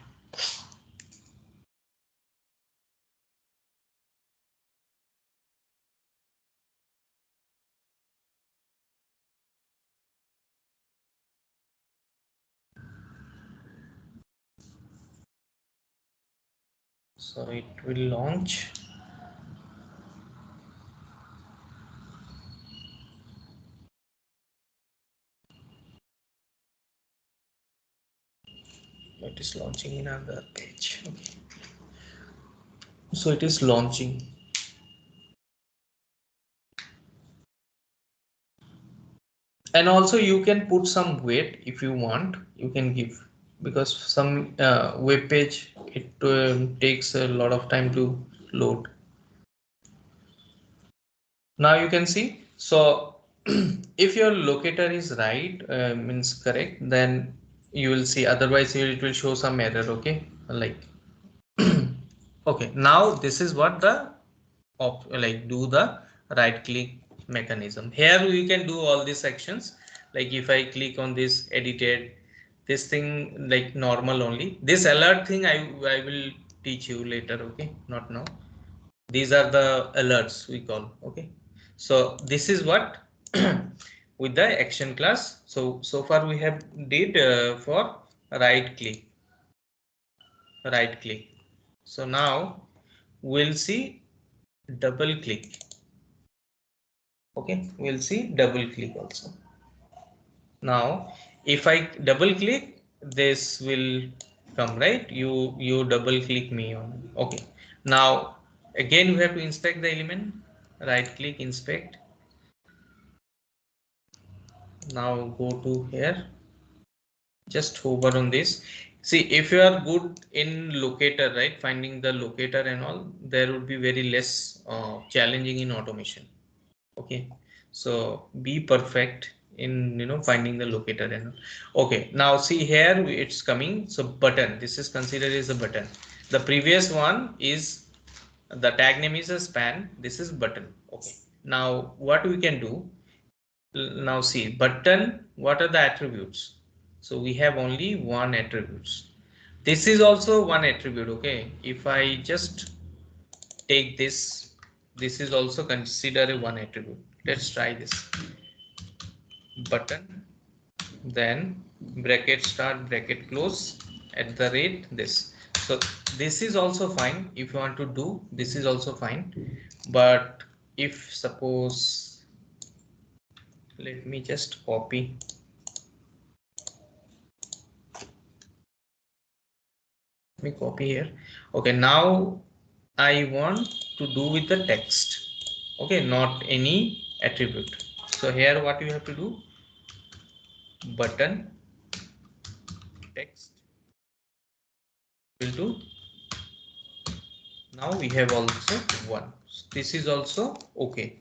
so it will launch. It is launching in another page. Okay, so it is launching. And also you can put some weight if you want, you can give, because some web page it takes a lot of time to load. Now you can see, so if your locator is right, means correct, then you will see, otherwise here it will show some error. Okay, like okay, now this is what the like do the right click mechanism. Here we can do all these actions, like if I click on this edited, this thing like normal only. This alert thing I will teach you later. Okay, not now. These are the alerts we call. Okay, so this is what with the action class. So far we have did for right click, right click. So now we'll see double click. Okay, we'll see double click also. Now if I double click, this will come, right? You double click me on. Okay, now again we have to inspect the element. Right click, inspect. Now go to here, just hover on this. See, if you are good in locator, right, finding the locator and all, there would be very less challenging in automation. Okay, so be perfect in finding the locator. And okay, now see here it's coming. So button, this is considered as a button. The previous one is the tag name is a span, this is button. Okay, now what we can do, now see button, what are the attributes? So we have only one attributes. This is also one attribute. Okay, if I just take this is also considered a one attribute. Let's try this. Button, then bracket start, bracket close, at the rate this. So this is also fine. If you want to do this is also fine, but if suppose, let me just copy, let me copy here. Okay, now I want to do with the text. Okay, not any attribute. So here what you have to do, button text will do. Now we have also one. This is also okay.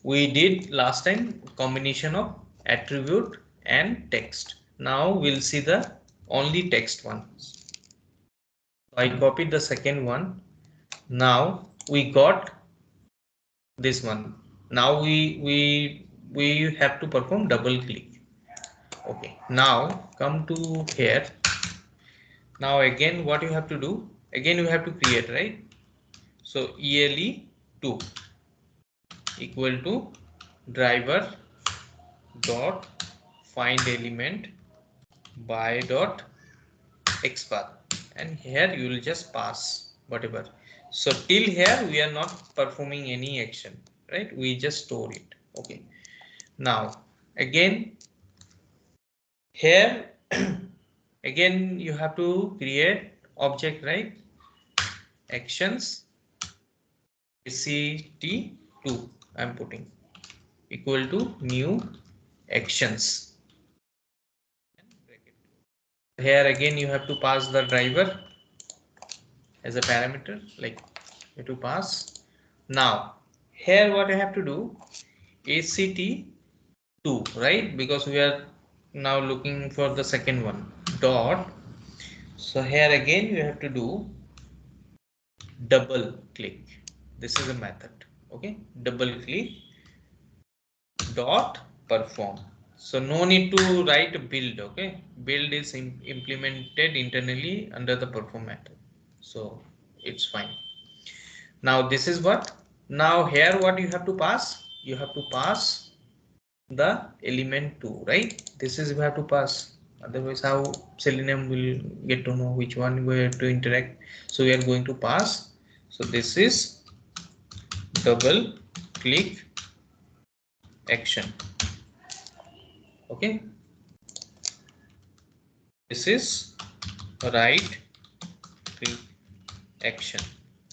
We did last time combination of attribute and text. Now we'll see the only text one. I copied the second one. Now we got this one. Now we have to perform double click. Okay, now come to here. Now again what you have to do, again you have to create, right? So ele2 equal to driver dot find element by dot xpath, and here you will just pass whatever. So till here we are not performing any action, right? We just store it. Okay, now again here again you have to create object, right? Actions ct2 I'm putting equal to new actions. Here again you have to pass the driver as a parameter, like you have to pass. Now here what I have to do, ACT2, right? Because we are now looking for the second one, dot. So here again you have to do double click. This is a method, okay? Double click dot perform. So no need to write build, okay? Build is implemented internally under the perform method, so it's fine. Now this is what, now here what you have to pass, you have to pass the element 2, right? This is you have to pass, otherwise how Selenium will get to know which one we have to interact. So we are going to pass, so this is double click action, okay? This is right click action,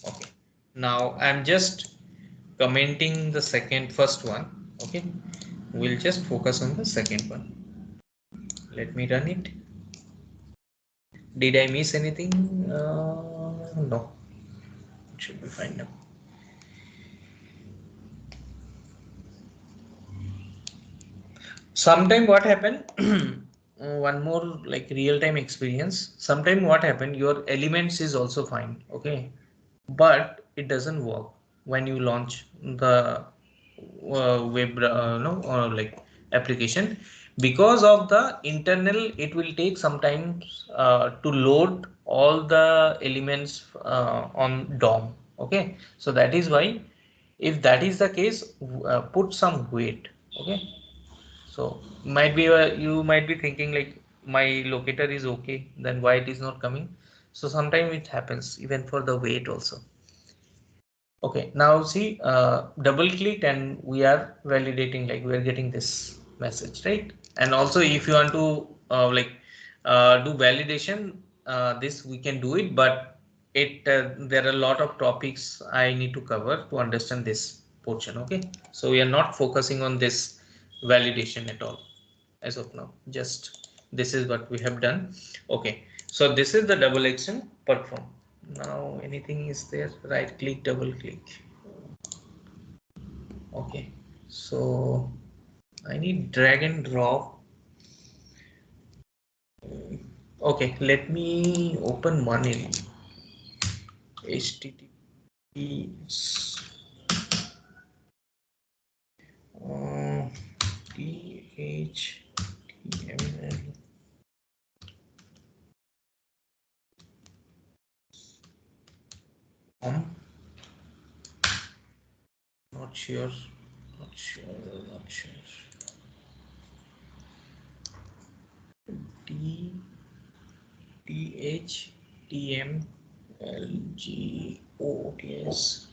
okay? Now I'm just commenting the first one, okay? We'll just focus on the second one. Let me run it. Did I miss anything? No, it should be fine now. Sometime what happened, one more like real-time experience. Sometime what happened, your elements is also fine, okay, but it doesn't work when you launch the web no like application, because of the internal, it will take sometimes to load all the elements on DOM, okay? So that is why, if that is the case, put some weight, okay? So might be you might be thinking like my locator is okay, then why it is not coming? So sometimes it happens even for the weight also. Okay, now see, double click and we are validating, like we are getting this message, right? And also if you want to do validation, this we can do it, but it there are a lot of topics I need to cover to understand this portion, okay? So we are not focusing on this validation at all as of now, just this is what we have done. Okay, so this is the double action perform. Now anything is there, right click, double click. Okay, so I need drag and drop. Okay, let me open one in HTTPS THTML. Not sure, not sure, not sure. THTMLGOTS.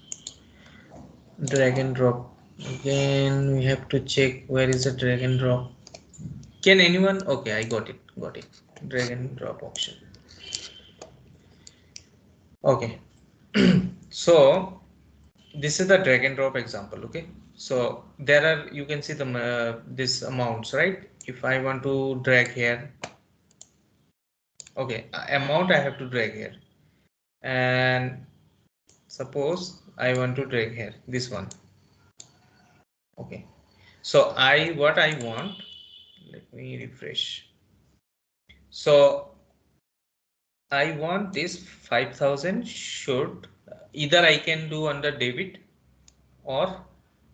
Drag and drop. Again, we have to check where is the drag and drop. Can anyone? Okay, I got it. Got it. Drag and drop option. Okay. So this is the drag and drop example. Okay. So there are, you can see the this amounts, right? If I want to drag here, okay, amount I have to drag here, and suppose I want to drag here this one. Okay. So what I want, let me refresh. So I want this 5,000 should either I can do under debit or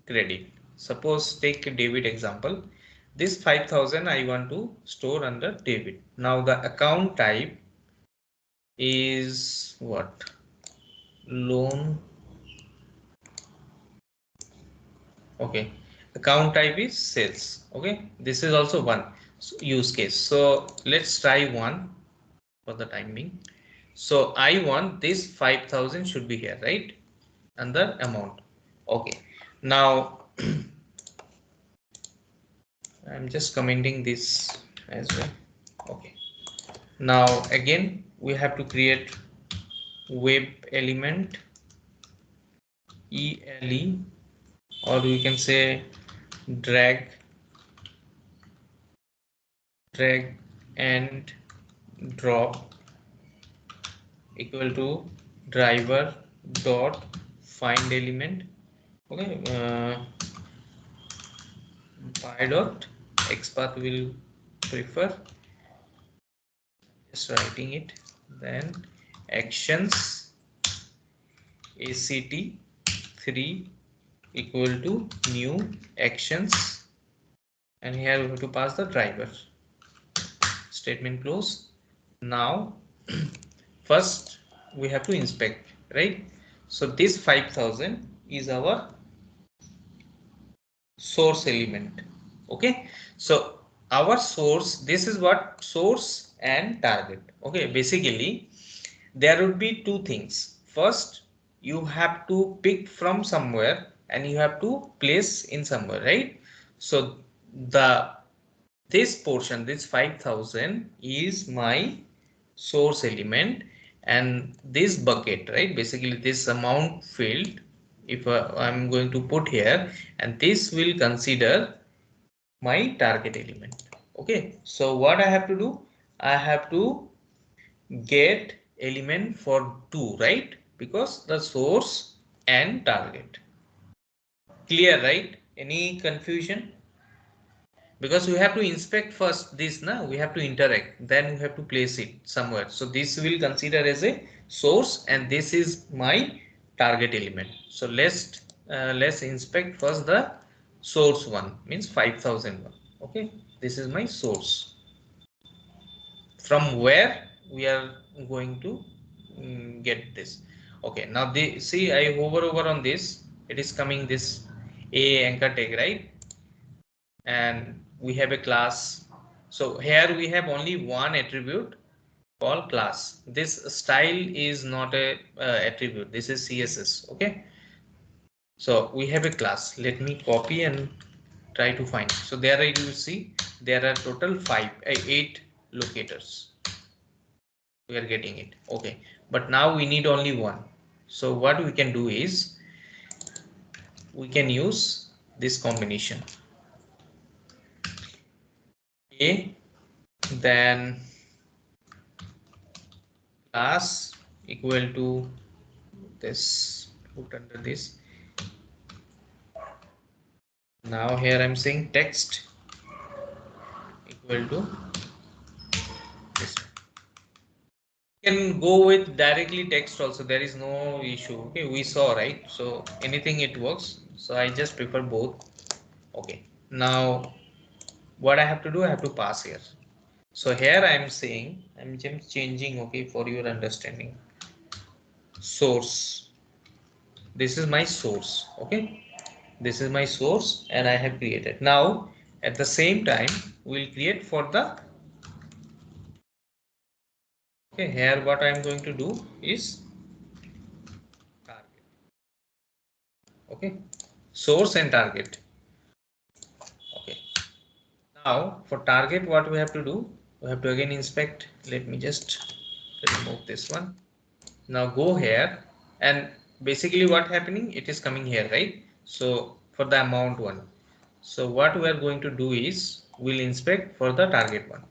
credit. Suppose take debit example. This 5,000 I want to store under debit. Now the account type is what? Loan. Okay. Account type is sales. Okay. This is also one use case. So let's try one for the timing. So I want this 5,000 should be here, right? Under amount. Okay. Now I'm just commenting this as well. Okay. Now again we have to create web element ELE, or we can say drag drag and drop equal to driver dot find element. Okay, pi dot xpath will prefer, just writing it, then actions act 3 equal to new actions, and here we have to pass the driver. Statement close. Now first we have to inspect, right? So this 5000 is our source element. Okay, so our source, this is what source and target. Okay, basically there would be two things. First, you have to pick from somewhere and you have to place in somewhere, right? So the this portion, this 5000 is my source element, and this bucket, right, basically this amount field, if I'm going to put here, and this will consider my target element. Okay, so what I have to do, I have to get element for 2, right, because the source and target. Clear, right? Any confusion? Because we have to inspect first this, now we have to interact, then we have to place it somewhere. So this will consider as a source and this is my target element. So let's inspect first the source one, means 5001. Okay, this is my source from where we are going to get this. Okay, now the see, I hover over on this, it is coming this a anchor tag, right? And we have a class. So here we have only one attribute called class. This style is not a attribute, this is css. Okay, so we have a class. Let me copy and try to find. So there you will see there are total 8 locators. We are getting it. Okay, but now we need only one. So what we can do is we can use this combination a, then class equal to this, put under this. Now here I'm saying text equal to this. You can go with directly text also, there is no issue. Okay, we saw, right? So anything it works, so I just prefer both. Okay, now what I have to do, I have to pass here. So here I am saying, I'm just changing, okay, for your understanding, source. This is my source. Okay, this is my source and I have created. Now at the same time we'll create for the, okay, here what I am going to do is target. Okay, source and target. Okay, now for target what we have to do, we have to again inspect. Let me just remove this one. Now go here, and basically what happening, it is coming here, right? So for the amount one, so what we are going to do is we'll inspect for the target one.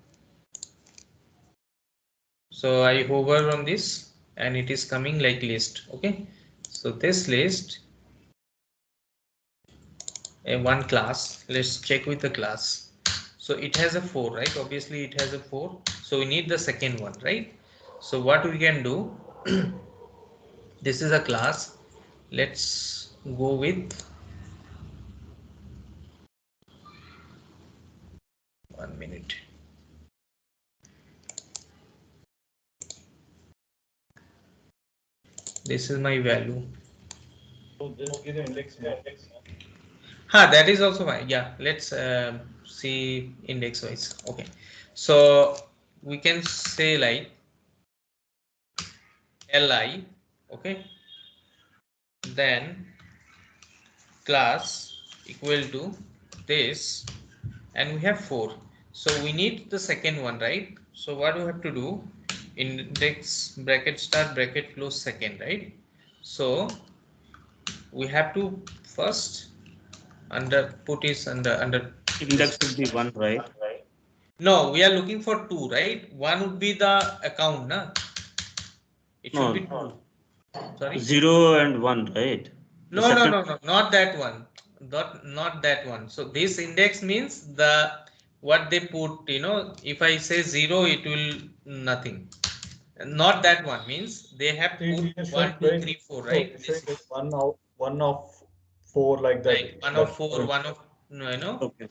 So I hover on this and it is coming like list. Okay, so this list, a one class, let's check with the class. So it has a 4, right? Obviously it has a 4, so we need the second one, right? So what we can do, this is a class, let's go with 1 minute. This is my value. So just give the index now. That is also fine. Yeah, let's see index wise. Okay, so we can say like li, okay, then class equal to this, and we have 4, so we need the second one, right? So what we have to do, index bracket start bracket close second, right? So we have to first under put is under Index this. should be 1, right? No, we are looking for two, right? One would be the account, na? It should No, be two. Sorry? 0 and 1, right? The No, second, no, not that one. Not that one. So this index means the what they put, if I say 0, it will nothing. Not that one means they have put It is 1, showing 2, like 3, 4, no, right? it's This showing is like one of four like that. right. One of That's four, showing. one of no. okay,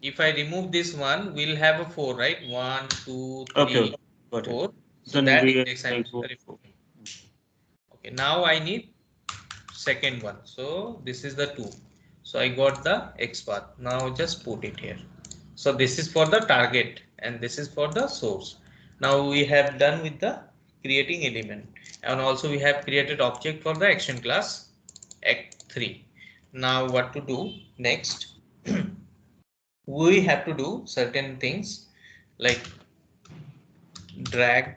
If I remove this one, we'll have a 4, right? 1, 2, okay, 3, got it. 4. So Then that we are index I'm going to removing. Okay, now I need second one. So this is the 2. So I got the X path. Now just put it here. So this is for the target and this is for the source. Now we have done with the creating element, and also we have created object for the action class act3. Now what to do next? We have to do certain things like drag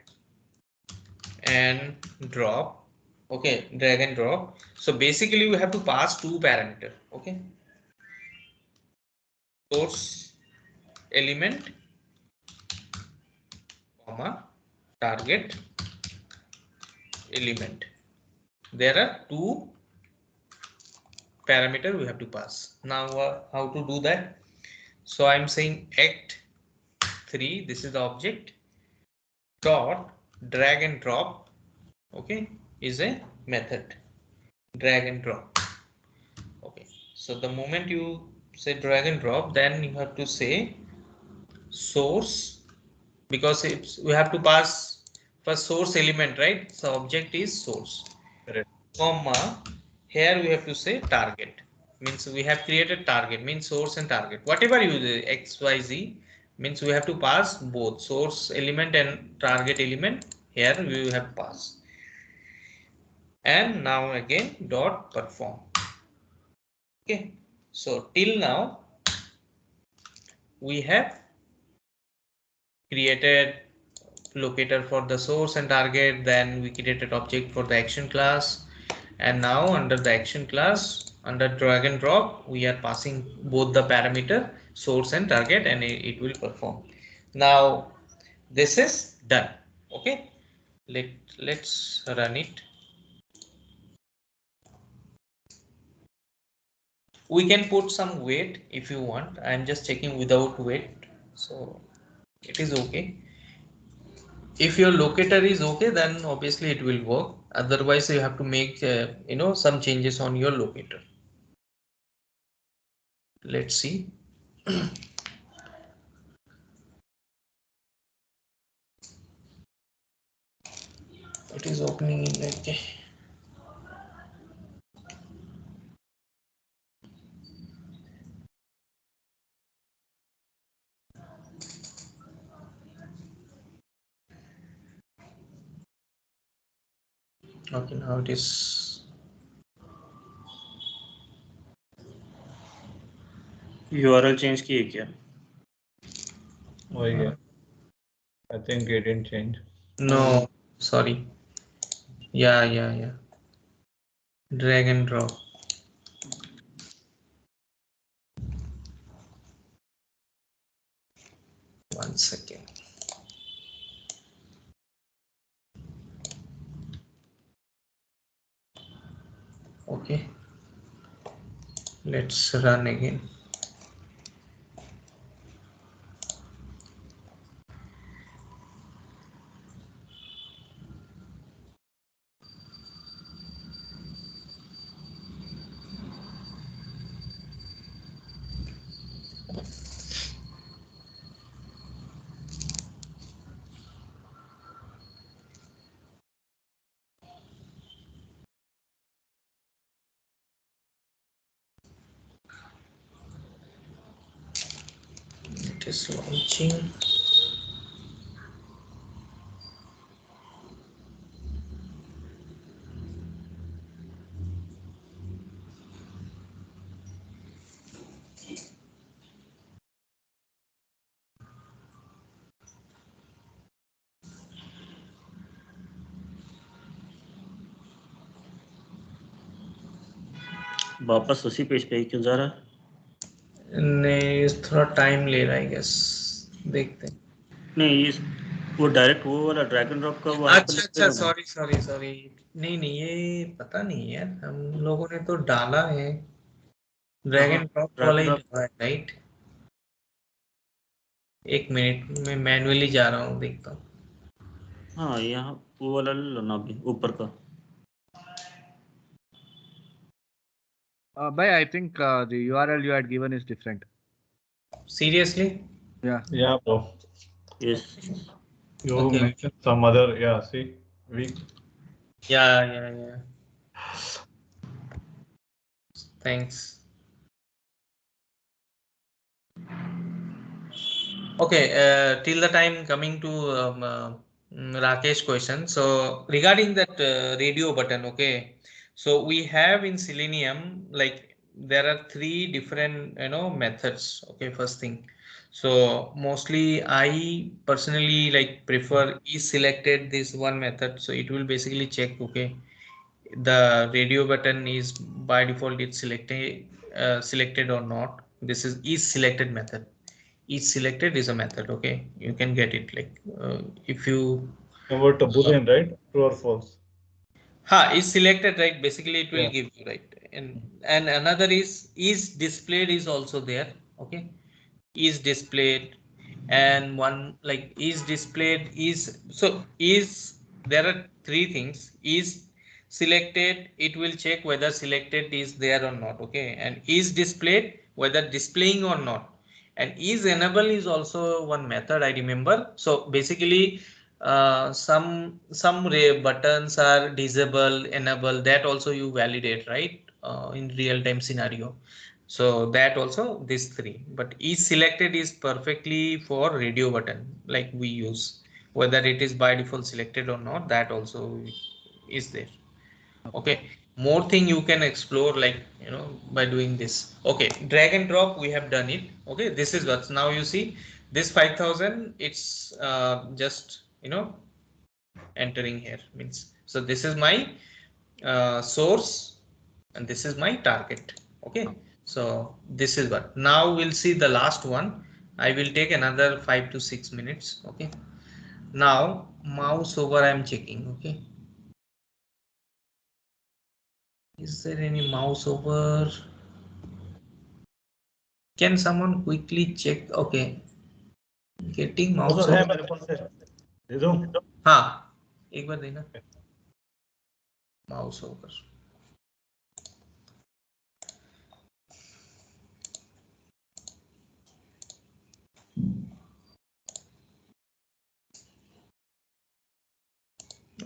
and drop. Okay, drag and drop. So basically we have to pass two parameter. Okay, source element comma target element. There are two parameter we have to pass. Now how to do that? So I'm saying act3, this is the object, dot drag and drop, okay, is a method. Drag and drop. Okay, so the moment you say drag and drop, then you have to say source, because it's we have to pass first source element, right? So object is source, Correct. comma, here we have to say target, means we have created target, means source and target, whatever you do, xyz, means we have to pass both source element and target element. Here we have pass, and now again dot perform. Okay, so till now we have created locator for the source and target, then we created object for the action class, and now under the action class, under drag and drop, we are passing both the parameter source and target, and it will perform. Now this is done. Okay, let's run it. We can put some weight if you want. I'm just checking without weight, so it is okay. If your locator is okay, then obviously it will work. Otherwise you have to make some changes on your locator. Let's see. It is opening in, okay. Okay, now it is. URL change किए क्या? Oh yeah. I think it didn't change. No, sorry. Yeah. Drag and drop. One second. Okay, let's run again. It is launching. वापस उसी page पे ही क्यों जा रहा है? नहीं, थोड़ा टाइम ले रहा है, I guess. देखते हैं। नहीं इस वो डायरेक्ट वो वाला ड्रैग एंड ड्रॉप का वहां पे अच्छा लगते अच्छा, हैं ना। सॉरी, नहीं नहीं, ये पता नहीं यार, हम लोगों ने तो डाला है, ड्रैग हाँ एंड ड्रॉप ड्रैग वाला एंड ही ड्रॉप। डाला है, राइट। एक मिनट में मैन्युअली जा रहा हूँ, देखता हूँ। हाँ यहाँ वो वाला ले लो ना अभी ऊपर का। But I think the URL you had given is different. Seriously? Yeah. Yeah, bro. Yes You Okay. mentioned some other, yeah, see, we Yeah. Thanks. Okay, till the time coming to Rakesh question. So regarding that radio button, okay. So we have in Selenium, like there are three different, methods. Okay, first thing. So mostly I personally like prefer is selected this one method. So it will basically check, okay, the radio button is by default it's selected or not. This is selected method. Is selected is a method, okay, you can get it like if you convert a boolean, right? True or false. is selected, right, basically it will Yeah. give you, right, and another is displayed is also there, okay, is displayed, and one like is displayed is, so is, there are three things. Is selected, it will check whether selected is there or not, okay, and is displayed whether displaying or not, and is enable is also one method I remember. So basically some buttons are disable, enable, that also you validate, right, in real time scenario. So that also these three, but is selected is perfectly for radio button like we use, whether it is by default selected or not, that also is there. Okay, more thing you can explore, like by doing this. Okay, drag and drop we have done it. Okay, this is what now you see this 5,000, it's just entering here means, so this is my source and this is my target. Okay, so this is what, now we'll see the last one. I will take another 5 to 6 minutes. Okay, now mouse over I am checking. Okay, is there any mouse over? Can someone quickly check? Okay, getting Also mouse है over. मेरे पास है, दे दूं? हाँ, एक बार देना mouse over.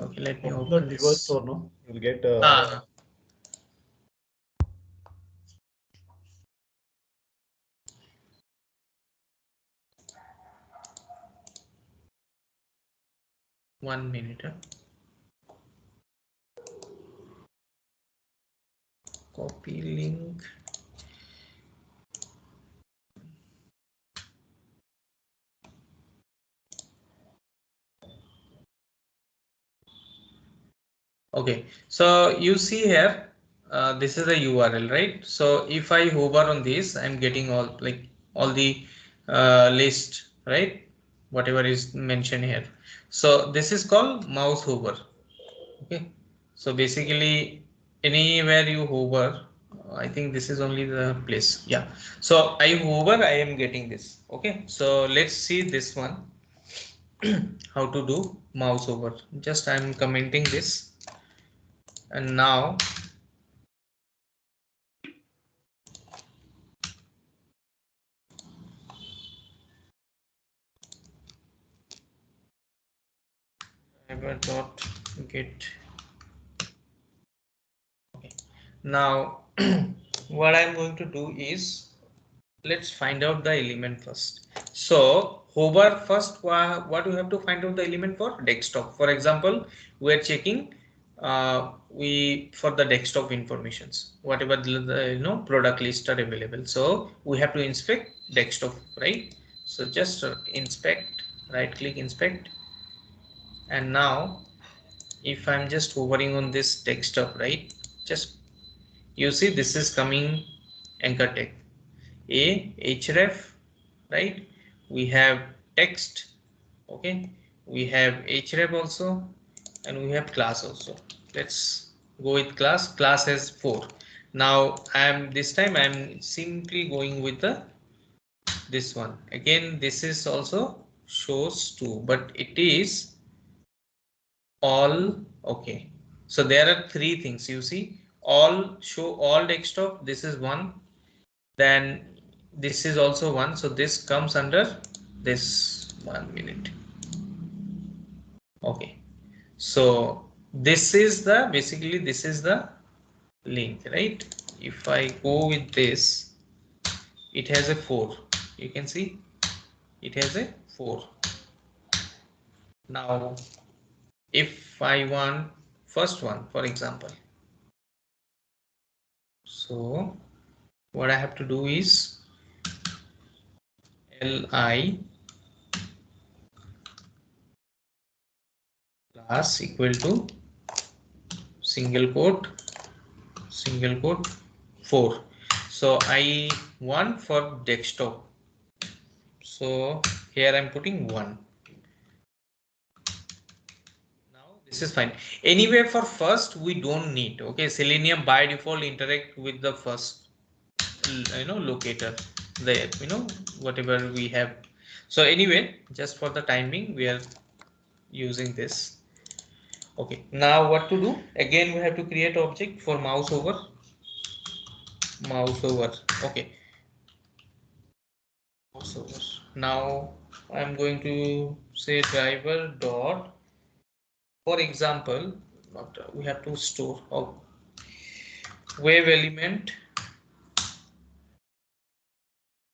Okay, let me Open the open Tigo this. store, no? You'll get Ah, 1 minute. Copy link. Okay, so you see here, this is a URL, right? So if I hover on this, I'm getting all the list, right? Whatever is mentioned here. So this is called mouse hover. Okay, so basically anywhere you hover, I think this is only the place. Yeah. So I hover, I am getting this. Okay. So let's see this one. How to do mouse over. Just I'm commenting this, and now ever dot get. Okay. Now what I'm going to do is, let's find out the element first. So hover first, what we have to find out the element for desktop. For example, we are checking we for the desktop informations, whatever the product list are available. So we have to inspect desktop, right? So just inspect, right click inspect, and now if I'm just hovering on this desktop, right, just you see this is coming anchor tag a href, right, we have text. Okay, we have href also, and we have class also. Let's go with class. Class has 4. Now this time I'm simply going with the this one. Again, this is also shows 2, but it is all. Okay, so there are 3 things you see. All show all desktop, this is 1, then this is also 1, so this comes under this. 1 minute. Okay, so this is the basically this is the link, right? If I go with this, it has a 4. You can see it has a 4. Now if I want first one, for example, so what I have to do is li class equal to single quote 4. So I want for desktop, so here I'm putting 1. Now this is fine. Anyway, for first we don't need. Okay, Selenium by default interact with the first locator, the whatever we have. So anyway, just for the timing we are using this. Okay, now what to do? Again, we have to create object for mouse over. Okay, mouse over. Now I'm going to say driver dot, for example, not we have to store wave element,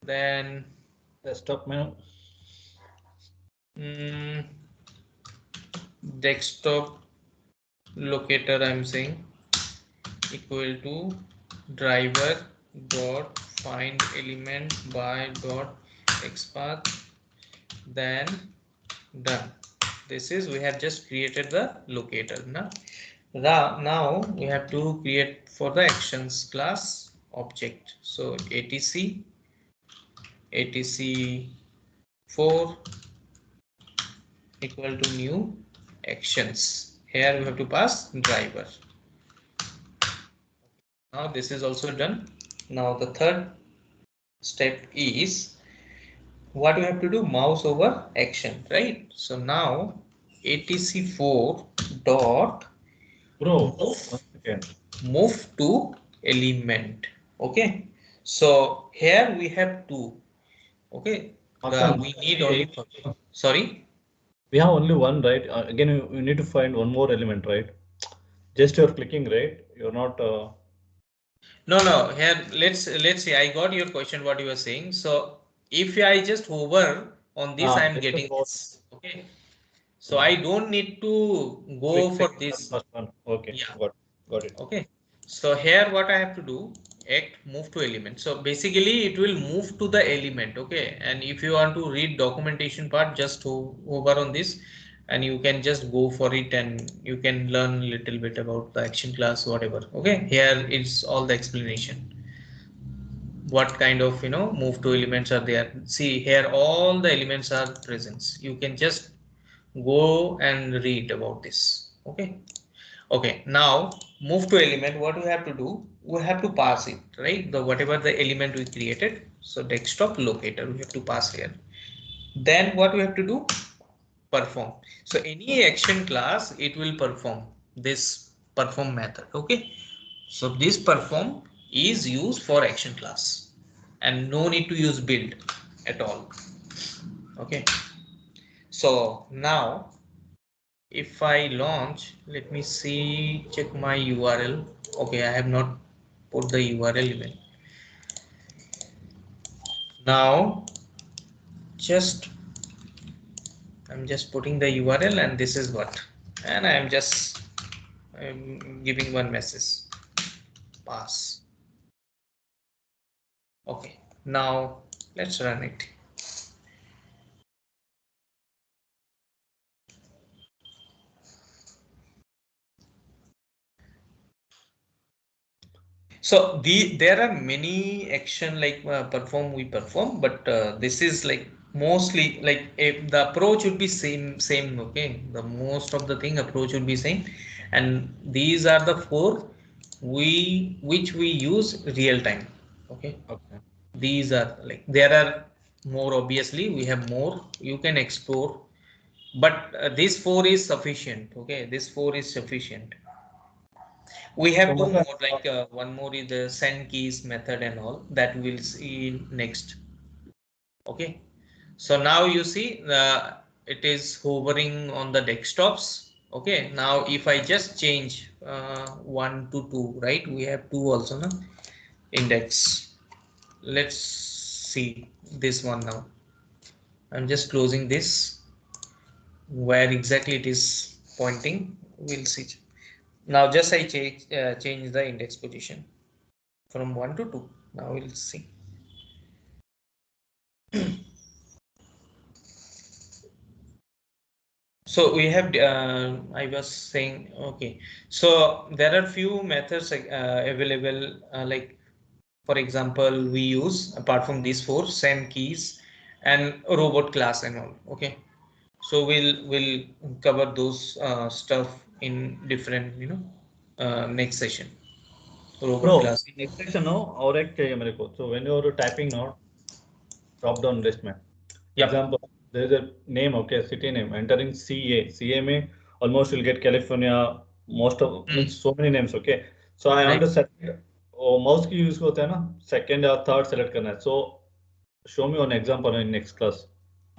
then Desktop menu. Desktop locator I'm saying equal to driver dot find element by dot xpath, then done. This is, we have just created the locator. Now we have to create for the actions class object. So atc 4 equal to new actions. Here we have to pass driver. Now this is also done. Now the third step is what we have to do, mouse over action, right? So now atc4 dot Bro, 1 second. move to element. Okay, so here we have 2. Okay, we need only for, sorry, We have only 1, right? Again, you need to find one more element, right? Just you're clicking, right? You're not. no, here let's see, I got your question what you were saying. So if I just hover on this, I am Just getting about this. Okay, so I don't need to go click for second one, this. first one. Okay, Yeah. got it. Okay, so here what I have to do, act move to element. So basically it will move to the element. Okay, and if you want to read documentation part, just hover on this and you can just go for it and you can learn a little bit about the action class, whatever. Okay, here is all the explanation, what kind of move to elements are there. See here all the elements are present, you can just go and read about this. Okay. Okay, now move to element. What we have to do, we have to pass it, right? The whatever the element we created. So desktop locator we have to pass here. Then what we have to do, perform. So any action class it will perform this perform method. Okay, so this perform is used for action class and no need to use build at all. Okay, so now if I launch, let me see, check my URL. Okay, I have not put the URL even. Now I'm just putting the URL and this is what, and I'm giving one message, pass. Okay, now let's run it. So there are many action like perform, we perform, but this is like mostly like if the approach would be same, okay, the most of the thing approach would be same, and these are the four which we use real time, okay. Okay. These are like there are more, obviously we have more you can explore, but this four is sufficient, okay, this four is sufficient. We So have two Makan, more, like one more is the send keys method and all that we'll see next, okay. So now you see it is hovering on the desktops, okay. Now if I just change 1 to 2, right, we have 2 also now index. Let's see this one now. I'm just closing this where exactly it is pointing, we'll see. Now just I change the index position from 1 to 2. Now we'll see. So we have I was saying, okay, so there are few methods available, like for example we use apart from these four send keys and robot class and all, okay. So we'll cover those stuff in different, next session, robot bro, class. in next section now, और एक चाहिए मेरे को. So when you're typing now, drop down list में. Yep. Example, there is a name, okay, city name. Entering CA. CA में almost you'll get California. Most of Mm, means so many names, okay. So I want right. to set. और mouse की use होता है ना, second or third select करना है. So show me one example in next class.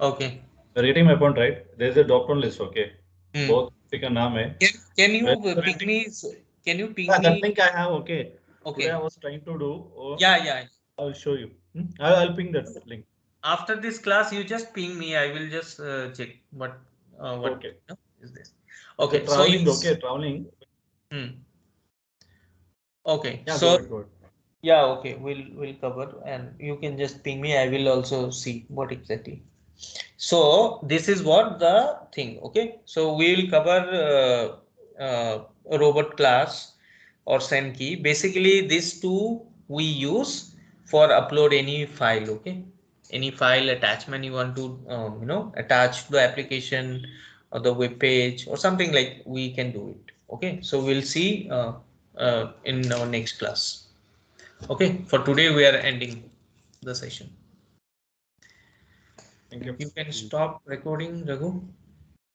Okay. You're getting my point, right? There is a drop down list, okay. Mm. बहुत का नाम है. Can you When you're ping entering, me? Can you ping yeah, that me? link I have, okay. Today I Okay. was trying to do. Yeah, yeah. I'll show you. I'll ping that link. After this class, you just ping me. I will just check what Okay. is this. The Okay. So you. traveling, okay, traveling. Hmm. Okay. Yeah, go So ahead, go ahead. yeah. Okay. We'll cover, and you can just ping me. I will also see what exactly. So this is what the thing, okay. So we will cover robot class or send key. Basically, these two we use for upload any file, okay. Any file attachment you want to attach to the application or the web page or something, like we can do it, okay. So we'll see in our next class. Okay, for today we are ending the session. Thank you. You can stop recording, Raghu.